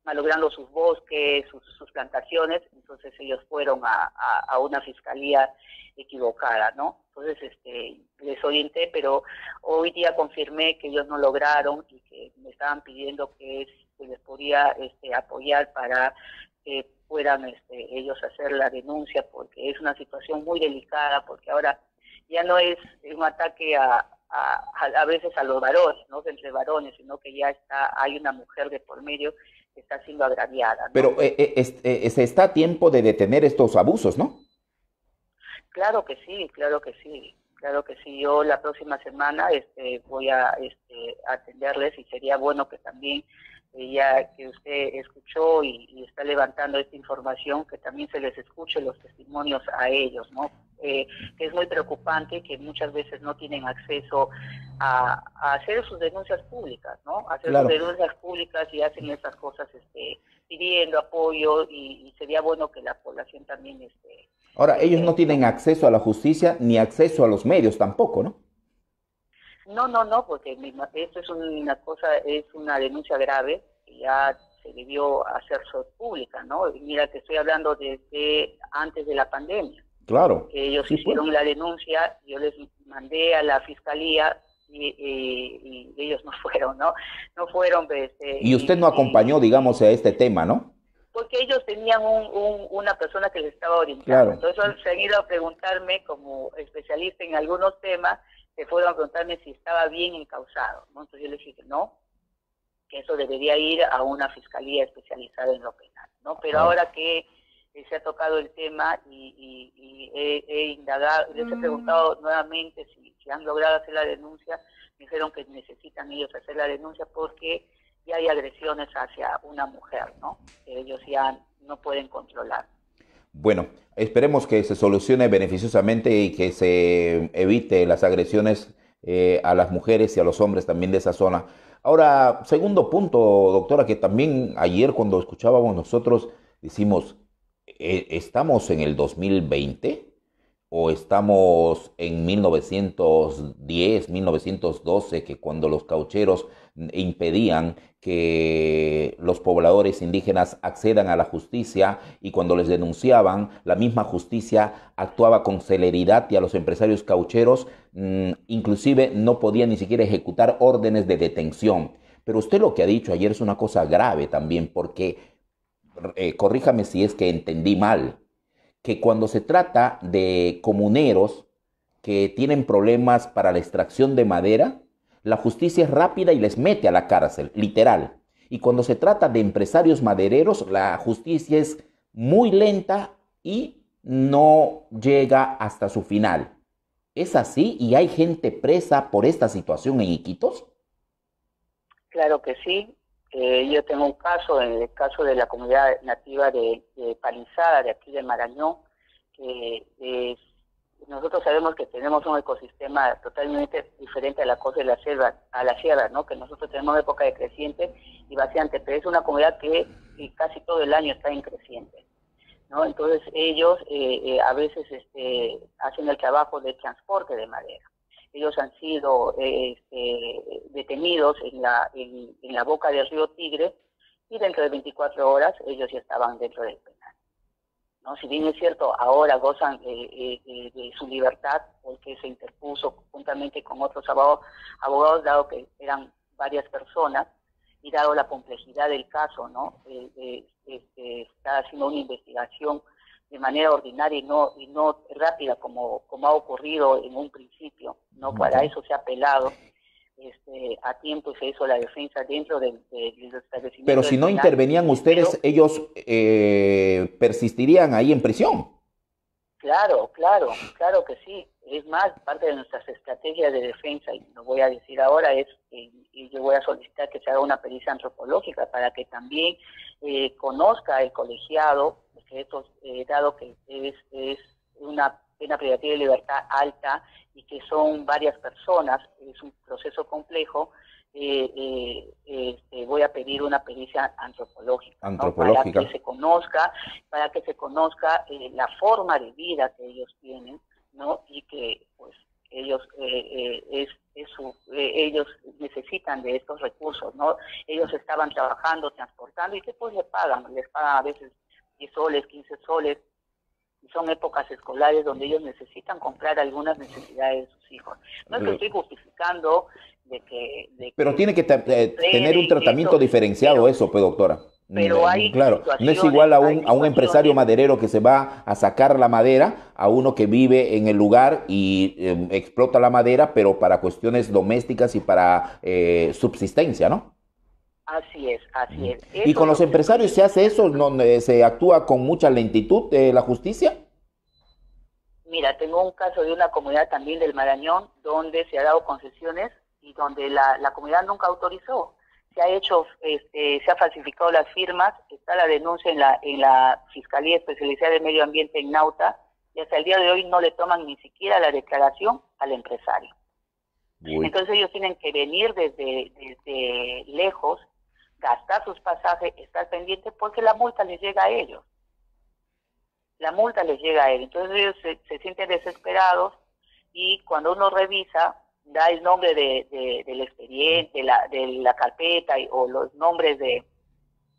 malogrando sus bosques, sus plantaciones, entonces ellos fueron a una fiscalía equivocada, ¿no? Entonces les orienté, pero hoy día confirmé que ellos no lograron y que me estaban pidiendo que se les podía apoyar para que puedan ellos hacer la denuncia, porque es una situación muy delicada, porque ahora ya no es un ataque a veces a los varones, ¿no? Entre varones, sino que ya hay una mujer de por medio que está siendo agraviada, ¿no? Pero se está a tiempo de detener estos abusos, ¿no? Claro que sí, claro que sí. Claro que sí, yo la próxima semana voy a atenderles y sería bueno que también, ya que usted escuchó y está levantando esta información, que también se les escuche los testimonios a ellos, ¿no? Que es muy preocupante que muchas veces no tienen acceso a hacer sus denuncias públicas, ¿no? Hacer Claro. sus denuncias públicas y hacen esas cosas pidiendo apoyo y sería bueno que la población también Ahora, ellos no tienen acceso a la justicia ni acceso a los medios tampoco, ¿no? No, porque esto es una denuncia grave que ya se debió hacer pública, ¿no? Y mira, te estoy hablando desde antes de la pandemia. Claro. Ellos sí, hicieron pues. la denuncia, yo les mandé a la fiscalía y ellos no fueron, ¿no? No fueron. Y usted no acompañó, digamos, a este tema, ¿no? Porque ellos tenían una persona que les estaba orientando. Claro. Entonces han seguido a preguntarme, como especialista en algunos temas, que fueron a preguntarme si estaba bien encausado, ¿no? Entonces yo les dije que no, que eso debería ir a una fiscalía especializada en lo penal, ¿no? Pero ahora que se ha tocado el tema y he indagado, les he preguntado nuevamente si han logrado hacer la denuncia, me dijeron que necesitan ellos hacer la denuncia porque ya hay agresiones hacia una mujer, ¿no? Que ellos ya no pueden controlar. Bueno, esperemos que se solucione beneficiosamente y que se evite las agresiones a las mujeres y a los hombres también de esa zona. Ahora, segundo punto, doctora, que también ayer cuando escuchábamos nosotros decimos, ¿estamos en el 2020 o estamos en 1910, 1912, que cuando los caucheros impedían que los pobladores indígenas accedan a la justicia y cuando les denunciaban, la misma justicia actuaba con celeridad y a los empresarios caucheros inclusive no podían ni siquiera ejecutar órdenes de detención? Pero usted lo que ha dicho ayer es una cosa grave también, porque, corríjame si es que entendí mal, que cuando se trata de comuneros que tienen problemas para la extracción de madera, la justicia es rápida y les mete a la cárcel, literal. Y cuando se trata de empresarios madereros, la justicia es muy lenta y no llega hasta su final. ¿Es así y hay gente presa por esta situación en Iquitos? Claro que sí. Yo tengo un caso, en el caso de la comunidad nativa de Palizada, de aquí de Marañón, que nosotros sabemos que tenemos un ecosistema totalmente diferente a la costa de la selva, a la sierra, ¿no? Que nosotros tenemos época de creciente y vaciante, pero es una comunidad que casi todo el año está en creciente, ¿no? Entonces ellos a veces hacen el trabajo de transporte de madera. Ellos han sido detenidos en la boca del río Tigre y dentro de 24 horas ellos ya estaban dentro del penal, ¿no? Si bien es cierto, ahora gozan de su libertad porque se interpuso juntamente con otros abogados, dado que eran varias personas y dado la complejidad del caso, ¿no? Está haciendo una investigación de manera ordinaria y no rápida como ha ocurrido en un principio, ¿no? Para eso se ha apelado a tiempo y se hizo la defensa dentro del establecimiento. Pero si no intervenían ustedes, ellos persistirían ahí en prisión. Claro que sí. Es más, parte de nuestras estrategias de defensa, y lo voy a decir ahora, es y yo voy a solicitar que se haga una pericia antropológica para que también conozca el colegiado, que esto, dado que es una pena privativa de libertad alta y que son varias personas, es un proceso complejo, voy a pedir una pericia antropológica, ¿no? Para que se conozca la forma de vida que ellos tienen, ¿no? Y que pues ellos ellos necesitan de estos recursos, ¿no? Ellos estaban trabajando, transportando, y después les pagan a veces 10 soles, 15 soles, y son épocas escolares donde ellos necesitan comprar algunas necesidades de sus hijos. No es que estoy justificando pero tiene que tener un tratamiento diferenciado, eso, pues, doctora. Pero hay claro, no es igual a un empresario maderero que se va a sacar la madera a uno que vive en el lugar y explota la madera, pero para cuestiones domésticas y para subsistencia, ¿no? Así es. ¿Y con los empresarios se hace eso? ¿No, se actúa con mucha lentitud la justicia? Mira, tengo un caso de una comunidad también del Marañón donde se ha dado concesiones y donde la comunidad nunca autorizó. Se ha falsificado las firmas, está la denuncia en la Fiscalía Especializada de Medio Ambiente en Nauta, y hasta el día de hoy no le toman ni siquiera la declaración al empresario. Uy. Entonces ellos tienen que venir desde lejos, gastar sus pasajes, estar pendientes, porque la multa les llega a ellos. Entonces ellos se sienten desesperados, y cuando uno revisa, da el nombre del expediente, de la carpeta o los nombres de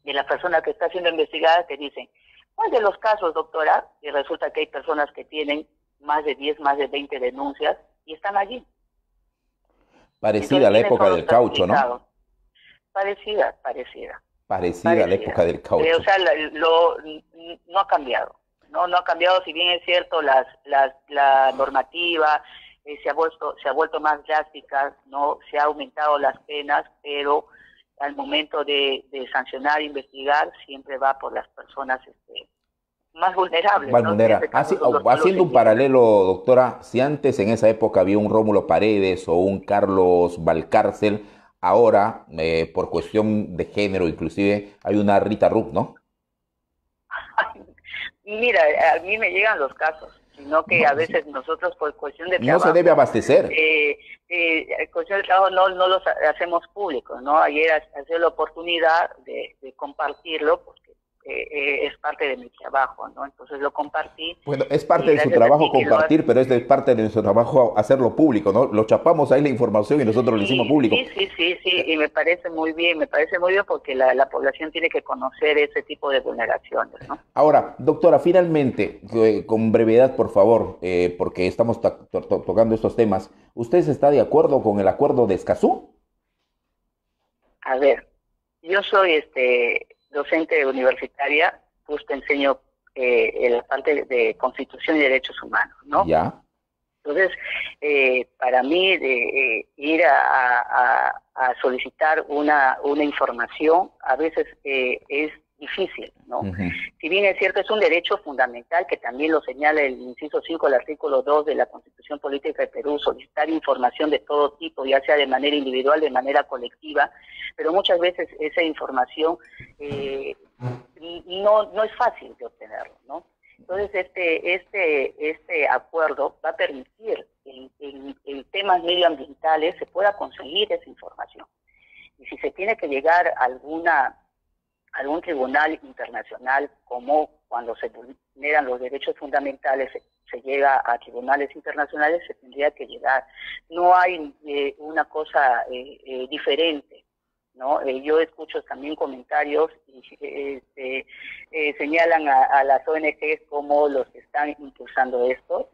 la persona que está siendo investigada, te dicen, ¿cuál de los casos, doctora? Y resulta que hay personas que tienen más de 10, más de 20 denuncias y están allí. Parecida a la época del caucho, ¿no? Parecida a la época del caucho. O sea, no ha cambiado. No ha cambiado, si bien es cierto, la normativa se ha vuelto más drástica, no se ha aumentado las penas, pero al momento de sancionar, investigar, siempre va por las personas más vulnerables. Haciendo un paralelo, doctora, si antes en esa época había un Rómulo Paredes o un Carlos Valcárcel, ahora, por cuestión de género inclusive, hay una Rita Rupp, ¿no? Mira, a mí me llegan los casos, sino que a veces nosotros por cuestión de trabajo... No se debe abastecer. Cuestión de trabajo no los hacemos públicos, ¿no? Ayer hacer la oportunidad de compartirlo, porque es parte de mi trabajo, ¿no? Entonces lo compartí. Bueno, es parte de su trabajo compartir, pero es parte de nuestro trabajo hacerlo público, ¿no? Lo chapamos ahí la información y nosotros lo hicimos público. Sí, y me parece muy bien porque la población tiene que conocer ese tipo de vulneraciones, ¿no? Ahora, doctora, finalmente, con brevedad, por favor, porque estamos tocando estos temas, ¿usted está de acuerdo con el acuerdo de Escazú? A ver, yo soy docente universitaria, justo enseño en la parte de Constitución y Derechos Humanos, ¿no? Ya. Entonces, para mí, ir a solicitar una información, a veces es difícil, ¿no? Si bien es cierto, es un derecho fundamental que también lo señala el inciso 5 del artículo 2 de la Constitución Política de Perú, solicitar información de todo tipo, ya sea de manera individual, de manera colectiva, pero muchas veces esa información no es fácil de obtenerlo, ¿no? Entonces, este acuerdo va a permitir que en temas medioambientales se pueda conseguir esa información. Y si se tiene que llegar a algún tribunal internacional, como cuando se vulneran los derechos fundamentales, se llega a tribunales internacionales, se tendría que llegar. No hay una cosa diferente, ¿no? Yo escucho también comentarios y señalan a las ONGs como los que están impulsando esto.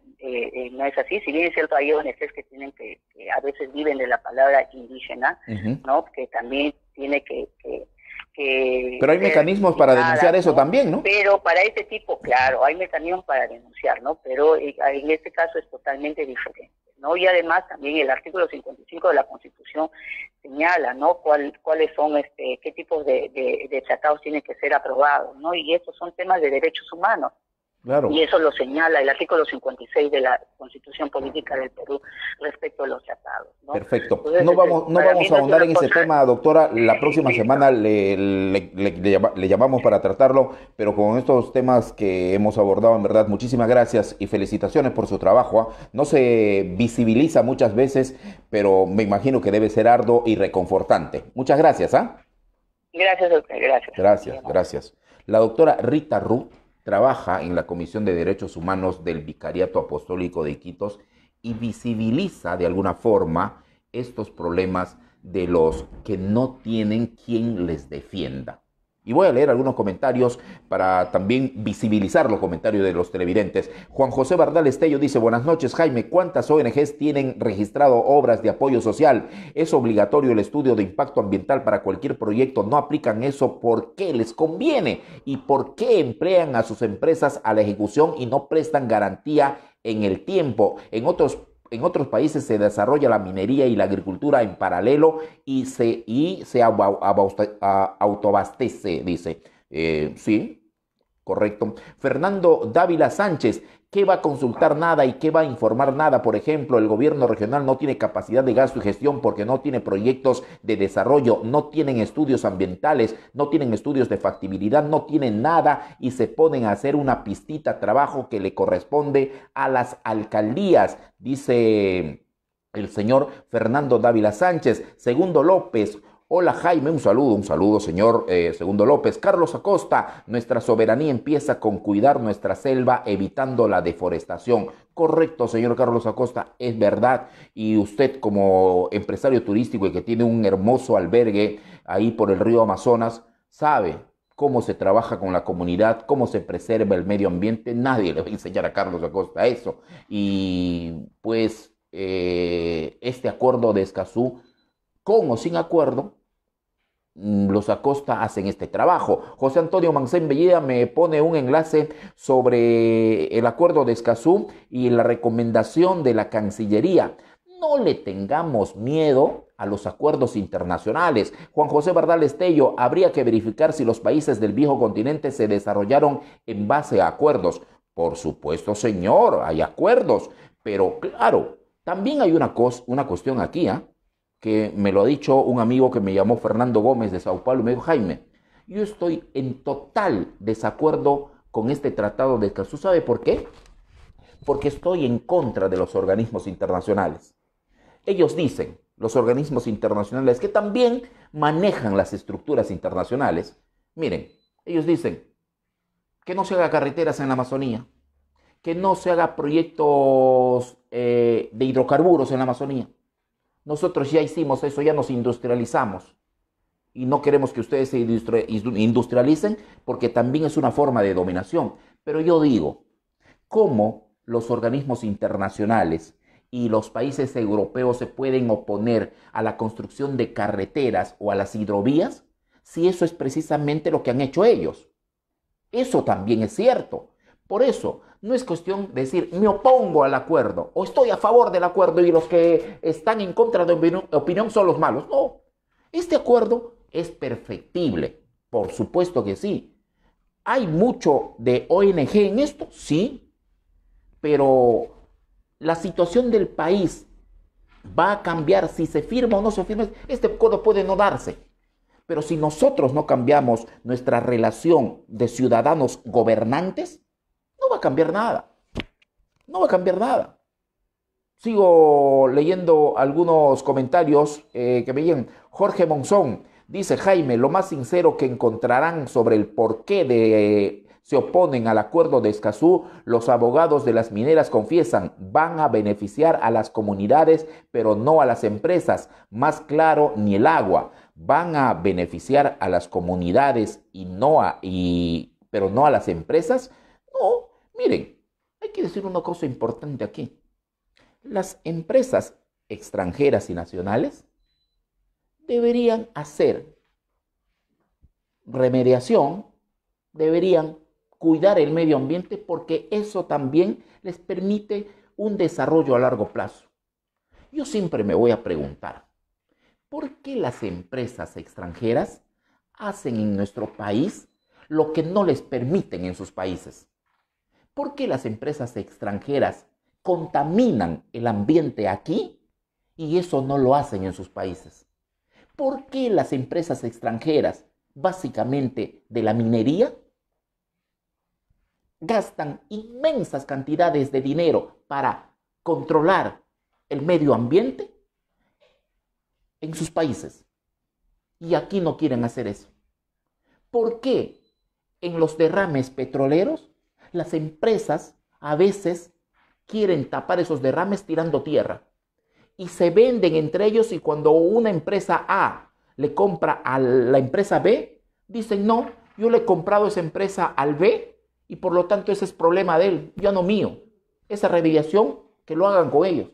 No es así. Si bien es cierto, hay ONGs que tienen que a veces viven de la palabra indígena, ¿no? Que también tiene que pero hay mecanismos para denunciar eso, ¿no? También, ¿no? Pero para este tipo, claro, hay mecanismos para denunciar, ¿no? Pero en este caso es totalmente diferente, ¿no? Y además también el artículo 55 de la Constitución señala, ¿no? Cuáles son, qué tipos de tratados tienen que ser aprobados, ¿no? Y estos son temas de derechos humanos. Claro. Y eso lo señala el artículo 56 de la Constitución Política del Perú respecto a los tratados, ¿no? Perfecto. Entonces, no vamos a ahondar en ese tema, doctora. La próxima semana le llamamos para tratarlo, pero con estos temas que hemos abordado, en verdad, muchísimas gracias y felicitaciones por su trabajo. No se visibiliza muchas veces, pero me imagino que debe ser arduo y reconfortante. Muchas gracias, Gracias, doctor. Gracias. La doctora Rita Ru trabaja en la Comisión de Derechos Humanos del Vicariato Apostólico de Iquitos y visibiliza de alguna forma estos problemas de los que no tienen quien les defienda. Y voy a leer algunos comentarios para también visibilizar los comentarios de los televidentes. Juan José Bardal Estello dice: buenas noches, Jaime. ¿Cuántas ONGs tienen registrado obras de apoyo social? ¿Es obligatorio el estudio de impacto ambiental para cualquier proyecto? ¿No aplican eso? ¿Por qué les conviene? ¿Y por qué emplean a sus empresas a la ejecución y no prestan garantía en el tiempo? En otros países se desarrolla la minería y la agricultura en paralelo y se autoabastece, dice. Sí, correcto. Fernando Dávila Sánchez: ¿qué va a consultar nada y qué va a informar nada? Por ejemplo, el gobierno regional no tiene capacidad de gasto y gestión porque no tiene proyectos de desarrollo, no tienen estudios ambientales, no tienen estudios de factibilidad, no tienen nada y se ponen a hacer una pistita trabajo que le corresponde a las alcaldías, dice el señor Fernando Dávila Sánchez. Segundo López: hola Jaime, un saludo señor Segundo López. Carlos Acosta: nuestra soberanía empieza con cuidar nuestra selva evitando la deforestación. Correcto, señor Carlos Acosta, es verdad. Y usted, como empresario turístico y que tiene un hermoso albergue ahí por el río Amazonas, sabe cómo se trabaja con la comunidad, cómo se preserva el medio ambiente. Nadie le va a enseñar a Carlos Acosta eso. Y pues este acuerdo de Escazú, con o sin acuerdo, los Acosta hacen este trabajo. José Antonio Mancén Bellida me pone un enlace sobre el acuerdo de Escazú y la recomendación de la Cancillería. No le tengamos miedo a los acuerdos internacionales. Juan José Bardal Estello: habría que verificar si los países del viejo continente se desarrollaron en base a acuerdos. Por supuesto, señor, hay acuerdos, pero claro, también hay una cuestión aquí, que me lo ha dicho un amigo que me llamó Fernando Gómez de Sao Paulo y me dijo: Jaime, yo estoy en total desacuerdo con este tratado de Escazú. ¿Sabe por qué? Porque estoy en contra de los organismos internacionales. Ellos dicen, los organismos internacionales que también manejan las estructuras internacionales, miren, ellos dicen que no se haga carreteras en la Amazonía, que no se haga proyectos de hidrocarburos en la Amazonía. Nosotros ya hicimos eso, ya nos industrializamos y no queremos que ustedes se industrialicen porque también es una forma de dominación. Pero yo digo, ¿cómo los organismos internacionales y los países europeos se pueden oponer a la construcción de carreteras o a las hidrovías si eso es precisamente lo que han hecho ellos? Eso también es cierto. Por eso, no es cuestión de decir me opongo al acuerdo o estoy a favor del acuerdo y los que están en contra de mi opinión son los malos. No, este acuerdo es perfectible, por supuesto que sí, ¿Hay mucho de ONG en esto? Sí, pero la situación del país va a cambiar si se firma o no se firma. Este acuerdo puede no darse, pero si nosotros no cambiamos nuestra relación de ciudadanos gobernantes, no va a cambiar nada. No va a cambiar nada. Sigo leyendo algunos comentarios que me llegan. Jorge Monzón dice: Jaime, lo más sincero que encontrarán sobre el porqué se oponen al acuerdo de Escazú, los abogados de las mineras confiesan, van a beneficiar a las comunidades, pero no a las empresas. Más claro, ni el agua. Van a beneficiar a las comunidades pero no a las empresas. No, miren, hay que decir una cosa importante aquí. Las empresas extranjeras y nacionales deberían hacer remediación, deberían cuidar el medio ambiente, porque eso también les permite un desarrollo a largo plazo. Yo siempre me voy a preguntar, ¿por qué las empresas extranjeras hacen en nuestro país lo que no les permiten en sus países? ¿Por qué las empresas extranjeras contaminan el ambiente aquí y eso no lo hacen en sus países? ¿Por qué las empresas extranjeras, básicamente de la minería, gastan inmensas cantidades de dinero para controlar el medio ambiente en sus países y aquí no quieren hacer eso? ¿Por qué en los derrames petroleros las empresas a veces quieren tapar esos derrames tirando tierra y se venden entre ellos, y cuando una empresa A le compra a la empresa B, dicen: no, yo le he comprado esa empresa al B y por lo tanto ese es problema de él, ya no mío? Esa remediación que lo hagan con ellos.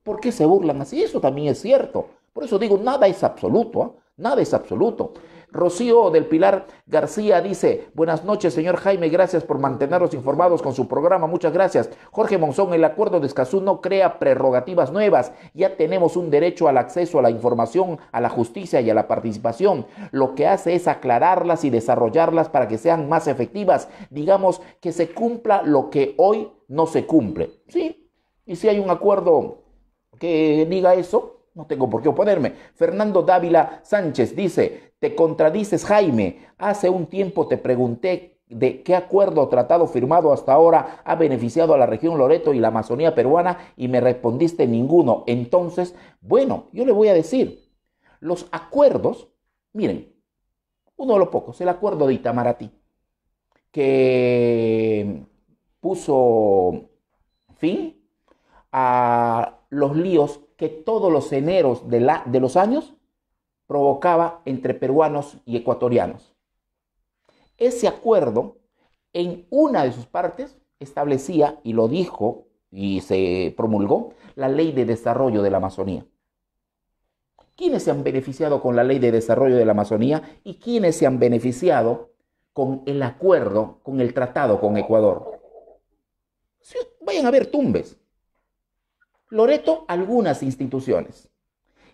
¿Por qué se burlan así? Eso también es cierto. Por eso digo, nada es absoluto, ¿eh? Nada es absoluto. Rocío del Pilar García dice: buenas noches, señor Jaime, gracias por mantenernos informados con su programa, muchas gracias. Jorge Monzón: el acuerdo de Escazú no crea prerrogativas nuevas, ya tenemos un derecho al acceso a la información, a la justicia y a la participación. Lo que hace es aclararlas y desarrollarlas para que sean más efectivas. Digamos que se cumpla lo que hoy no se cumple. Sí, y si hay un acuerdo que diga eso, no tengo por qué oponerme. Fernando Dávila Sánchez dice: te contradices, Jaime. Hace un tiempo te pregunté de qué acuerdo o tratado firmado hasta ahora ha beneficiado a la región Loreto y la Amazonía peruana y me respondiste ninguno. Entonces, bueno, yo le voy a decir, los acuerdos, miren, uno de los pocos, el acuerdo de Itamaraty, que puso fin a los líos que todos los eneros de los años provocaba entre peruanos y ecuatorianos. Ese acuerdo, en una de sus partes, establecía, y lo dijo y se promulgó, la Ley de Desarrollo de la Amazonía. ¿Quiénes se han beneficiado con la Ley de Desarrollo de la Amazonía y quiénes se han beneficiado con el acuerdo, con el tratado con Ecuador? Sí, vayan a ver Tumbes. Loreto, algunas instituciones,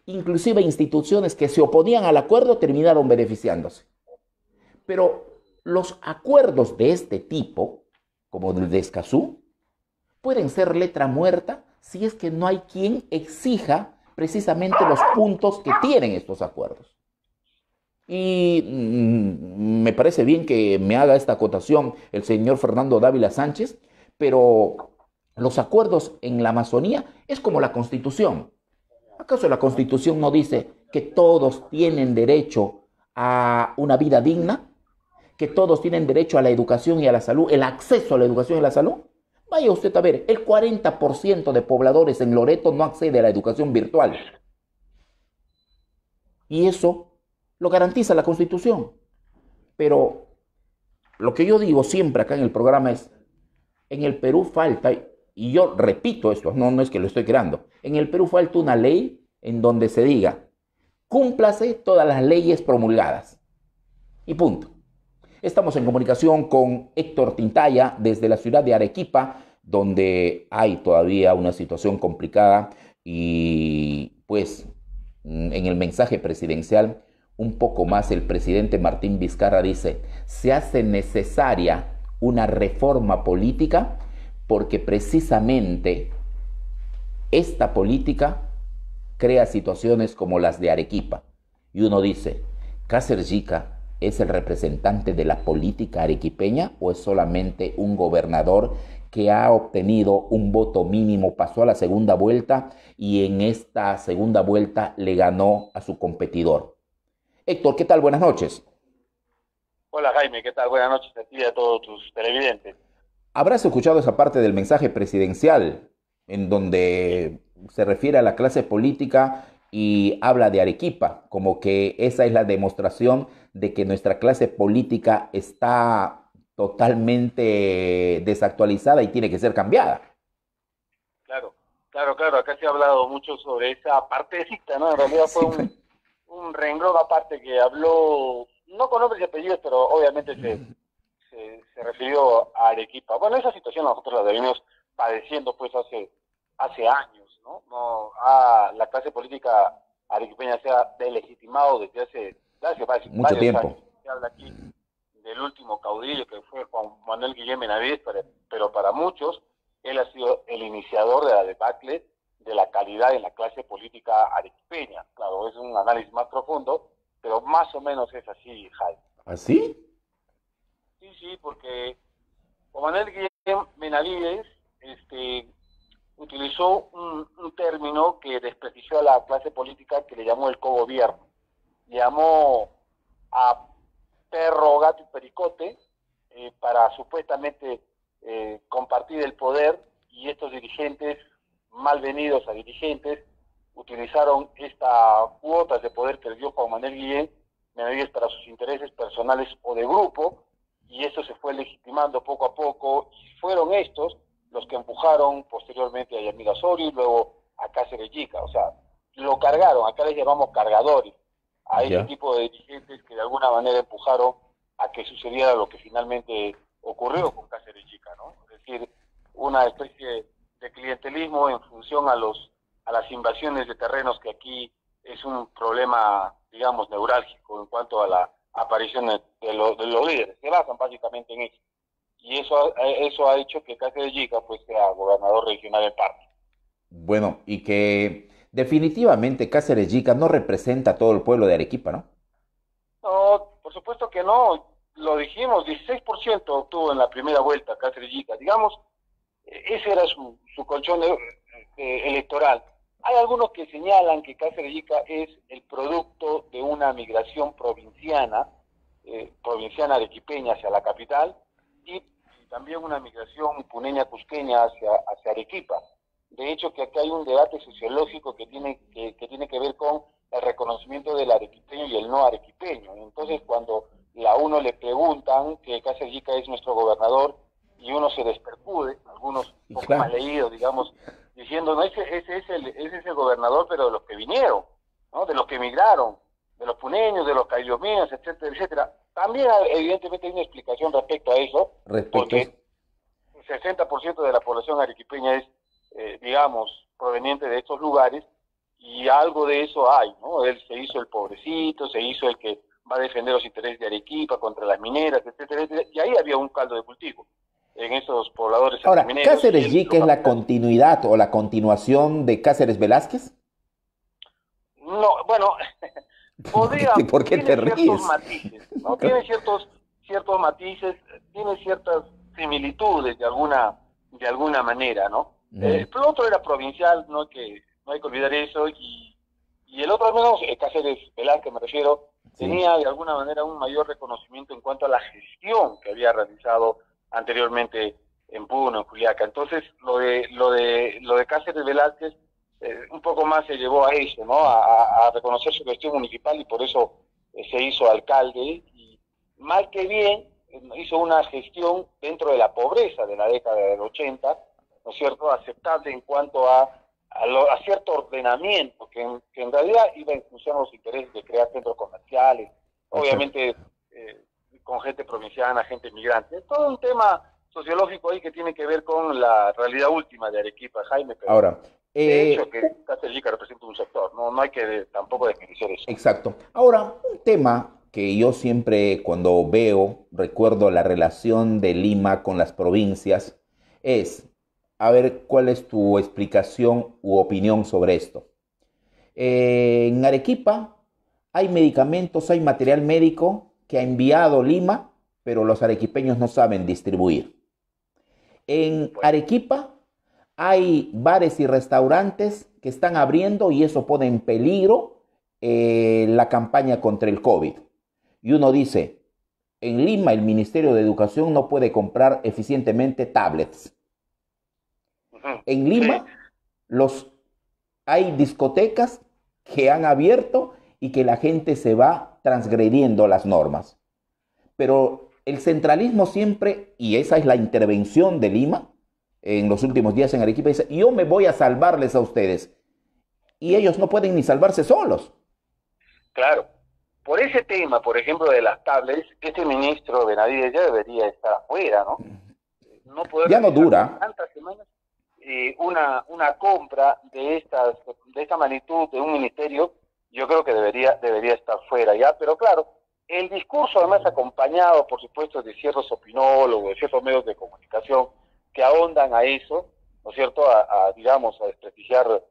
inclusive instituciones que se oponían al acuerdo, terminaron beneficiándose. Pero los acuerdos de este tipo, como el de Escazú, pueden ser letra muerta si es que no hay quien exija precisamente los puntos que tienen estos acuerdos. Y me parece bien que me haga esta acotación el señor Fernando Dávila Sánchez, pero los acuerdos en la Amazonía es como la Constitución. ¿Acaso la Constitución no dice que todos tienen derecho a una vida digna? ¿Que todos tienen derecho a la educación y a la salud, el acceso a la educación y a la salud? Vaya usted a ver, el 40% de pobladores en Loreto no accede a la educación virtual. Y eso lo garantiza la Constitución. Pero lo que yo digo siempre acá en el programa es, en el Perú falta, y yo repito esto, no es que lo estoy creando, en el Perú falta una ley en donde se diga, cúmplase todas las leyes promulgadas. Y punto. Estamos en comunicación con Héctor Tintaya desde la ciudad de Arequipa, donde hay todavía una situación complicada y pues en el mensaje presidencial un poco más, el presidente Martín Vizcarra dice, se hace necesaria una reforma política porque precisamente esta política crea situaciones como las de Arequipa. Y uno dice, ¿Cáceres Llica es el representante de la política arequipeña o es solamente un gobernador que ha obtenido un voto mínimo, pasó a la segunda vuelta y en esta segunda vuelta le ganó a su competidor? Héctor, ¿qué tal? Buenas noches. Hola Jaime, ¿qué tal? Buenas noches a ti y a todos tus televidentes. Habrás escuchado esa parte del mensaje presidencial en donde se refiere a la clase política y habla de Arequipa, como que esa es la demostración de que nuestra clase política está totalmente desactualizada y tiene que ser cambiada. Claro. Acá se ha hablado mucho sobre esa partecita, ¿no? En realidad fue un renglón aparte que habló, no con nombres y apellidos, pero obviamente se refirió a Arequipa. Bueno, esa situación nosotros la venimos padeciendo pues hace años, ¿no? La clase política arequipeña se ha delegitimado desde hace Mucho varios tiempo. años. Se habla aquí del último caudillo que fue Juan Manuel Guillén Benavides, pero para muchos él ha sido el iniciador de la debacle de la calidad en la clase política arequipeña. Claro, es un análisis más profundo, pero más o menos es así, Jaime. ¿Así? Sí, porque Juan Manuel Guillén Benavides utilizó un término que desprestigió a la clase política, que le llamó el cogobierno. Llamó a perro, gato y pericote para supuestamente compartir el poder, y estos dirigentes, malvenidos a dirigentes, utilizaron estas cuotas de poder que les dio Juan Manuel Guillén Benavides para sus intereses personales o de grupo, y eso se fue legitimando poco a poco, y fueron estos los que empujaron posteriormente a Yamil Osorio y luego a Cáceres Llica. O sea, lo cargaron, acá les llamamos cargadores, a ese tipo de dirigentes que de alguna manera empujaron a que sucediera lo que finalmente ocurrió con Cáceres Llica, ¿no? Es decir, una especie de clientelismo en función a las invasiones de terrenos, que aquí es un problema, digamos, neurálgico en cuanto a la aparición de los líderes, se basan básicamente en eso. Y eso ha hecho que Cáceres Llica pues sea gobernador regional en parte. Bueno, y que definitivamente Cáceres Llica no representa a todo el pueblo de Arequipa, ¿no? No, por supuesto que no, lo dijimos, 16% obtuvo en la primera vuelta Cáceres Llica, digamos, ese era su colchón electoral. Hay algunos que señalan que Cáceres Llica es el producto de una migración provinciana arequipeña hacia la capital, y también una migración puneña cusqueña hacia Arequipa. De hecho, que aquí hay un debate sociológico que tiene que ver con el reconocimiento del arequipeño y el no arequipeño. Entonces, cuando a uno le preguntan que Cáceres Llica es nuestro gobernador y uno se despercude, algunos un poco más leídos, digamos, diciendo, no, ese es el gobernador, pero de los que vinieron, ¿no? De los que emigraron, de los puneños, de los caillominos, etcétera, etcétera. También, evidentemente, hay una explicación respecto a eso, porque el 60% de la población arequipeña es, digamos, proveniente de estos lugares, y algo de eso hay, ¿no? Él se hizo el pobrecito, se hizo el que va a defender los intereses de Arequipa contra las mineras, etcétera, etcétera, y ahí había un caldo de cultivo en esos pobladores. Ahora, ¿Cáceres Llica es la continuidad o la continuación de Cáceres Velázquez? No, bueno, podría. ¿Por qué te ríes? Ciertos matices, ¿no? Tiene ciertos matices, tiene ciertas similitudes de alguna manera, ¿no? El otro era provincial, no hay que olvidar eso, y el otro, al menos, Cáceres Velázquez, me refiero, tenía de alguna manera un mayor reconocimiento en cuanto a la gestión que había realizado anteriormente en Puno, en Juliaca. Entonces, lo de Cáceres Velázquez un poco más se llevó a eso, ¿no? A reconocer su gestión municipal, y por eso se hizo alcalde, y mal que bien hizo una gestión dentro de la pobreza de la década del 80, ¿no es cierto?, aceptable en cuanto a cierto ordenamiento que en realidad iba en función a los intereses de crear centros comerciales, obviamente con gente provinciana, gente migrante. Es todo un tema sociológico ahí que tiene que ver con la realidad última de Arequipa, Jaime. Ahora, De hecho, que Castellica representa un sector, no hay que tampoco desmerecer eso. Exacto. Ahora, un tema que yo siempre cuando veo, recuerdo la relación de Lima con las provincias, es, a ver, ¿cuál es tu explicación u opinión sobre esto? En Arequipa hay medicamentos, hay material médico que ha enviado Lima, pero los arequipeños no saben distribuir. En Arequipa hay bares y restaurantes que están abriendo y eso pone en peligro la campaña contra el COVID. Y uno dice, en Lima el Ministerio de Educación no puede comprar eficientemente tablets. En Lima hay discotecas que han abierto y que la gente se va transgrediendo las normas. Pero el centralismo siempre, y esa es la intervención de Lima en los últimos días en Arequipa, dice, yo me voy a salvarles a ustedes. Y ellos no pueden ni salvarse solos. Claro. Por ese tema, por ejemplo, de las tablets, este ministro Benavides ya debería estar afuera, ¿no? No poder ya no dura. Tantas semanas una compra de esta magnitud de un ministerio, yo creo que debería estar fuera ya, pero claro, el discurso además acompañado, por supuesto, de ciertos opinólogos, de ciertos medios de comunicación que ahondan a eso, ¿no es cierto?, digamos, a desprestigiar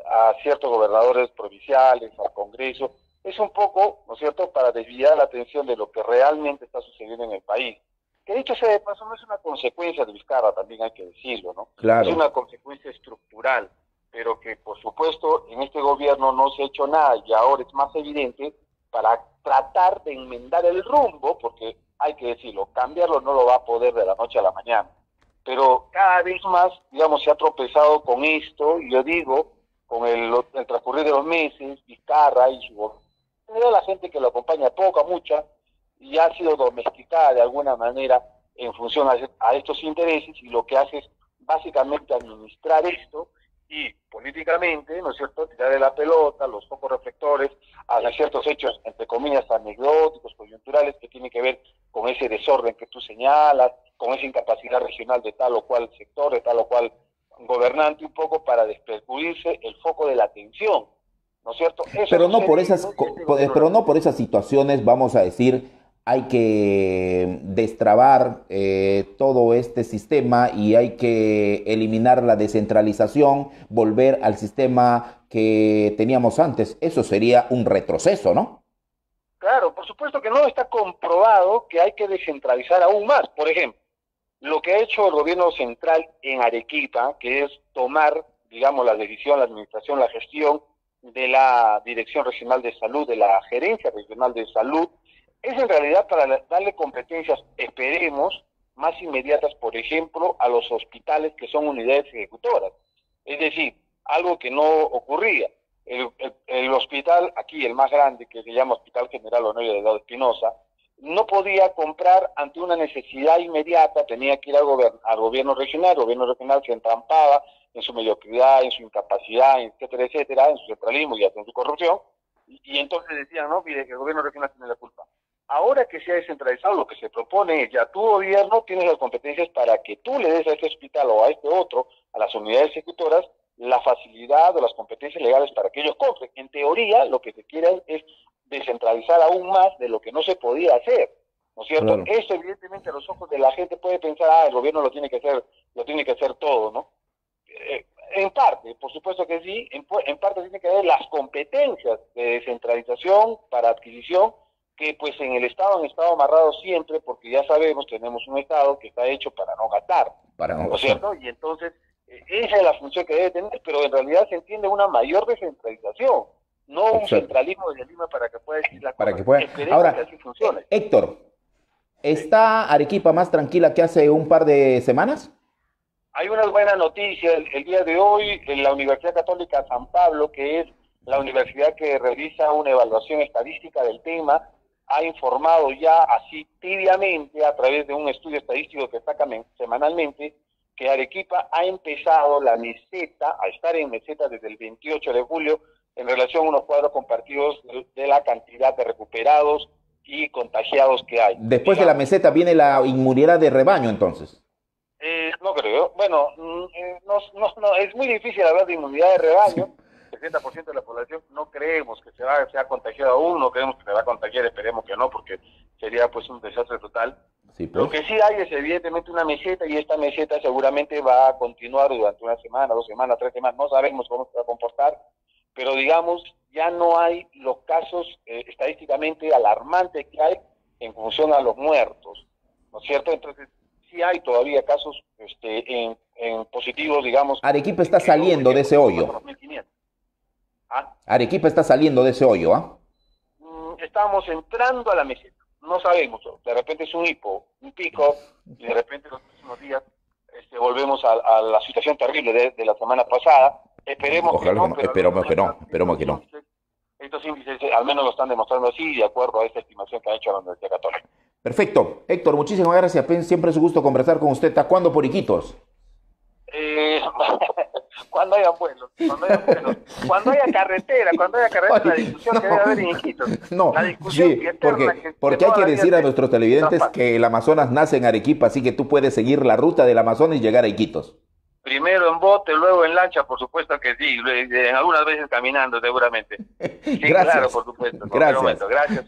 a ciertos gobernadores provinciales, al Congreso, es un poco, ¿no es cierto?, para desviar la atención de lo que realmente está sucediendo en el país. Que dicho sea de paso, no es una consecuencia de Vizcarra, también hay que decirlo, ¿no? Claro. Es una consecuencia estructural, pero que, por supuesto, en este gobierno no se ha hecho nada y ahora es más evidente para tratar de enmendar el rumbo, porque hay que decirlo, cambiarlo no lo va a poder de la noche a la mañana. Pero cada vez más, digamos, se ha tropezado con esto, y yo digo, con el transcurrir de los meses, Vizcarra y la gente que lo acompaña, poca, mucha, y ha sido domesticada de alguna manera en función a estos intereses, y lo que hace es básicamente administrar esto y políticamente, ¿no es cierto?, tirar de la pelota, los focos reflectores, hacia ciertos hechos, entre comillas, anecdóticos, coyunturales, que tienen que ver con ese desorden que tú señalas, con esa incapacidad regional de tal o cual sector, de tal o cual gobernante, un poco para desperjudirse el foco de la atención, ¿no es cierto? Eso pero no por esas situaciones, vamos a decir, hay que destrabar todo este sistema y hay que eliminar la descentralización, volver al sistema que teníamos antes. Eso sería un retroceso, ¿no? Claro, por supuesto que no, está comprobado que hay que descentralizar aún más. Por ejemplo, lo que ha hecho el gobierno central en Arequipa, que es tomar, digamos, la decisión, la administración, la gestión de la Dirección Regional de Salud, de la Gerencia Regional de Salud, es en realidad para darle competencias, esperemos, más inmediatas, por ejemplo, a los hospitales que son unidades ejecutoras. Es decir, algo que no ocurría. El hospital, aquí el más grande, que se llama Hospital General Honorio Delgado Espinosa, no podía comprar ante una necesidad inmediata, tenía que ir al gobierno regional. El gobierno regional se entrampaba en su mediocridad, en su incapacidad, etcétera, etcétera, en su centralismo y hasta en su corrupción, y entonces decían, no, mire, que el gobierno regional tiene la culpa. Ahora que se ha descentralizado, lo que se propone es, ya tu gobierno tienes las competencias para que tú le des a este hospital o a este otro, a las unidades ejecutoras, la facilidad o las competencias legales para que ellos compren. En teoría, lo que se quiere es descentralizar aún más de lo que no se podía hacer, ¿no es cierto? Claro. Eso, evidentemente, a los ojos de la gente puede pensar, el gobierno lo tiene que hacer todo, ¿no? En parte, por supuesto que sí, en parte tiene que haber las competencias de descentralización para adquisición, que pues en el Estado han estado amarrados siempre, porque ya sabemos, tenemos un Estado que está hecho para no gastar, ¿no es cierto? Y entonces, esa es la función que debe tener, pero en realidad se entiende una mayor descentralización, no un centralismo de Lima para que pueda decir la cosa. Para que pueda. Ahora, que así funcione. Héctor, ¿está Arequipa más tranquila que hace un par de semanas? Hay unas buenas noticias. El día de hoy, en la Universidad Católica San Pablo, que es la universidad que realiza una evaluación estadística del tema, ha informado ya así tibiamente, a través de un estudio estadístico que saca semanalmente, que Arequipa ha empezado la meseta, a estar en meseta desde el 28 de julio, en relación a unos cuadros compartidos de la cantidad de recuperados y contagiados que hay. Después de la meseta viene la inmunidad de rebaño, entonces. No creo. Bueno, es muy difícil hablar de inmunidad de rebaño. El 70% de la población no creemos que se ha contagiado aún, no creemos que se va a contagiar, esperemos que no, porque sería pues un desastre total. Sí, pues. Lo que sí hay es evidentemente una meseta, y esta meseta seguramente va a continuar durante una semana, 2 semanas, 3 semanas, no sabemos cómo se va a comportar, pero digamos, ya no hay los casos estadísticamente alarmantes que hay en función a los muertos, ¿no es cierto? Entonces, sí hay todavía casos en positivos, digamos. Arequipa está saliendo de ese hoyo. ¿Ah? Arequipa está saliendo de ese hoyo, ¿ah? Estamos entrando a la meseta. No sabemos, de repente es un pico, y de repente los próximos días volvemos a la situación terrible de la semana pasada. Esperemos que no, esperemos que no. Estos índices al menos lo están demostrando así, de acuerdo a esta estimación que ha hecho la Universidad Católica. Perfecto. Héctor, muchísimas gracias. Siempre es un gusto conversar con usted. ¿Hasta cuándo por Iquitos? Cuando haya vuelos, cuando haya carretera, la discusión que debe haber en Iquitos. No, la discusión sí, porque hay que decir a nuestros televidentes que el Amazonas nace en Arequipa, así que tú puedes seguir la ruta del Amazonas y llegar a Iquitos. Primero en bote, luego en lancha, por supuesto que sí, algunas veces caminando seguramente. Sí, gracias. Claro, por supuesto.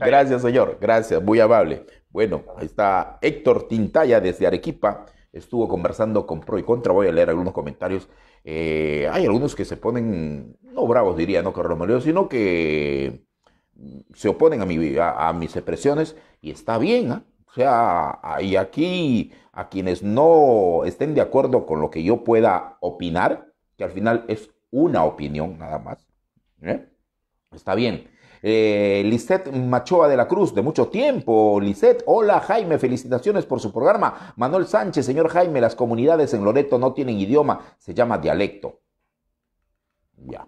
Gracias, señor. Gracias, muy amable. Bueno, ahí está Héctor Tintaya desde Arequipa. Estuvo conversando con pro y contra. Voy a leer algunos comentarios. Hay algunos que se ponen, no bravos diría, no Carlos Mario, sino que se oponen a mis expresiones, y está bien, ¿eh? O sea, y aquí a quienes no estén de acuerdo con lo que yo pueda opinar, que al final es una opinión nada más, está bien. Lisette Machoa de la Cruz, de mucho tiempo. Lisette, hola Jaime, felicitaciones por su programa. Manuel Sánchez, señor Jaime, las comunidades en Loreto no tienen idioma, se llama dialecto. Ya,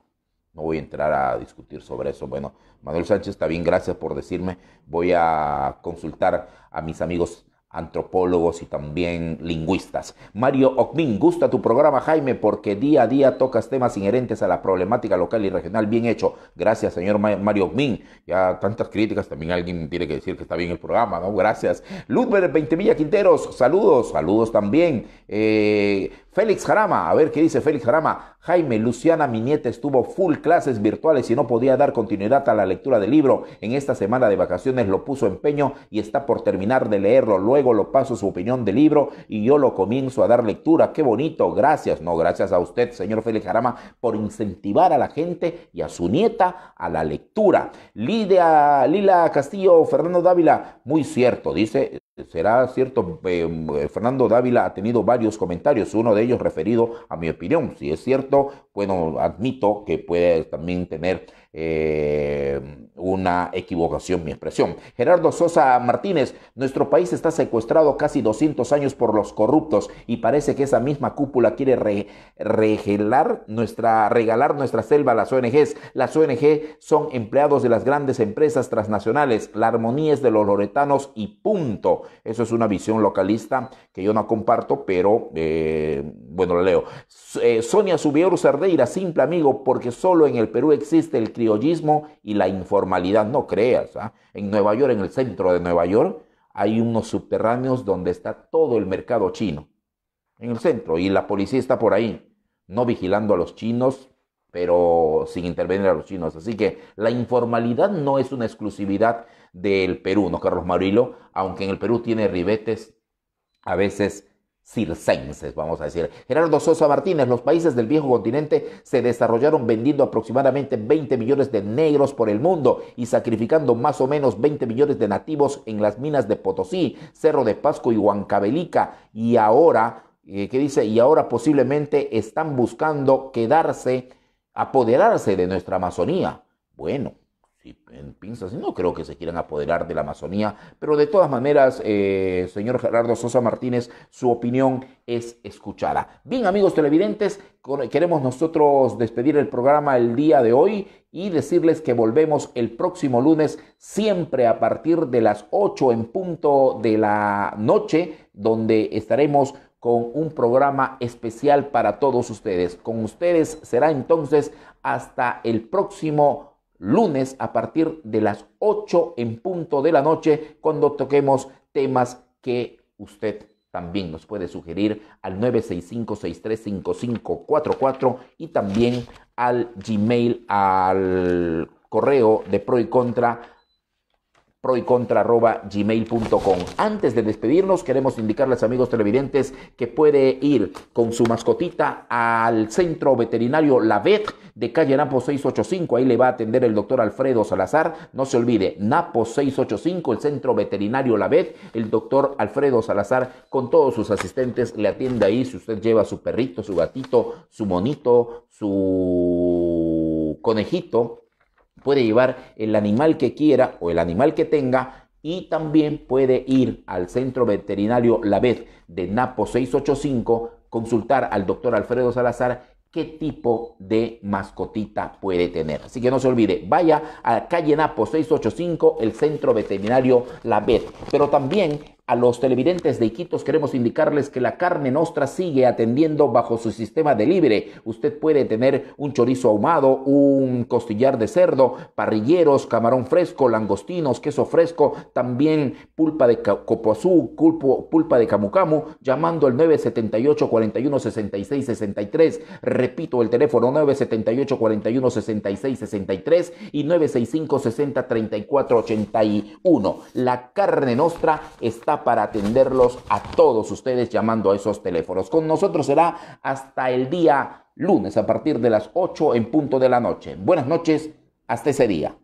no voy a entrar a discutir sobre eso. Bueno, Manuel Sánchez, está bien, gracias por decirme. Voy a consultar a mis amigos antropólogos y también lingüistas. Mario Ocmin, gusta tu programa, Jaime, porque día a día tocas temas inherentes a la problemática local y regional. Bien hecho. Gracias, señor Mario Ocmin. Ya tantas críticas, también alguien tiene que decir que está bien el programa, ¿no? Gracias. Ludber 20 Villa Quinteros, saludos también. Félix Jarama, a ver qué dice Félix Jarama. Jaime, Luciana, mi nieta, estuvo full clases virtuales y no podía dar continuidad a la lectura del libro. En esta semana de vacaciones lo puso empeño y está por terminar de leerlo. Luego lo paso su opinión del libro y yo lo comienzo a dar lectura. ¡Qué bonito! Gracias. No, gracias a usted, señor Félix Jarama, por incentivar a la gente y a su nieta a la lectura. Lila Castillo, Fernando Dávila, muy cierto, dice... Será cierto, Fernando Dávila ha tenido varios comentarios, uno de ellos referido a mi opinión. Si es cierto, bueno, admito que puede también tener una equivocación mi expresión. Gerardo Sosa Martínez, nuestro país está secuestrado casi 200 años por los corruptos y parece que esa misma cúpula quiere regalar nuestra selva a las ONGs. Las ONG son empleados de las grandes empresas transnacionales. La armonía es de los loretanos y punto. Eso es una visión localista que yo no comparto, pero bueno, lo leo. Sonia Subiero Cerdeira, simple amigo, porque solo en el Perú existe el criollismo y la informalidad. No creas, ¿eh? En Nueva York, en el centro de Nueva York, hay unos subterráneos donde está todo el mercado chino. En el centro, y la policía está por ahí, no vigilando a los chinos, pero sin intervenir a los chinos. Así que la informalidad no es una exclusividad del Perú, ¿no, Carlos Marilo? Aunque en el Perú tiene ribetes a veces circenses, vamos a decir. Gerardo Sosa Martínez, los países del viejo continente se desarrollaron vendiendo aproximadamente 20 millones de negros por el mundo y sacrificando más o menos 20 millones de nativos en las minas de Potosí, Cerro de Pasco y Huancavelica. Y ahora, ¿qué dice? Y ahora posiblemente están buscando apoderarse de nuestra Amazonía. Bueno, si piensas, no creo que se quieran apoderar de la Amazonía, pero de todas maneras, señor Gerardo Sosa Martínez, su opinión es escuchada. Bien, amigos televidentes, queremos nosotros despedir el programa el día de hoy y decirles que volvemos el próximo lunes, siempre a partir de las 8 en punto de la noche, donde estaremos con un programa especial para todos ustedes. Con ustedes será entonces hasta el próximo lunes a partir de las 8 en punto de la noche, cuando toquemos temas que usted también nos puede sugerir al 965-635544 y también al Gmail, al correo de proycontra@gmail.com. Antes de despedirnos, queremos indicarles, amigos televidentes, que puede ir con su mascotita al Centro Veterinario La Vet de calle Napo 685. Ahí le va a atender el doctor Alfredo Salazar. No se olvide, Napo 685, el Centro Veterinario La Vet. El doctor Alfredo Salazar, con todos sus asistentes, le atiende ahí. Si usted lleva su perrito, su gatito, su monito, su conejito, puede llevar el animal que quiera o el animal que tenga, y también puede ir al Centro Veterinario La Vet de Napo 685, consultar al doctor Alfredo Salazar qué tipo de mascotita puede tener. Así que no se olvide, vaya a calle Napo 685, el Centro Veterinario La Vet. Pero también a los televidentes de Iquitos queremos indicarles que la Carne Nostra sigue atendiendo bajo su sistema delivery. Usted puede tener un chorizo ahumado, un costillar de cerdo, parrilleros, camarón fresco, langostinos, queso fresco, también pulpa de copoazú, pulpa de camu camu, llamando al 978-41-66-63. Repito, el teléfono 978-41-66-63 y 965-60-34-81. La Carne Nostra está para atenderlos a todos ustedes llamando a esos teléfonos. Con nosotros será hasta el día lunes a partir de las 8 en punto de la noche. Buenas noches, hasta ese día.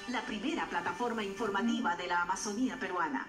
La primera plataforma informativa de la Amazonía peruana.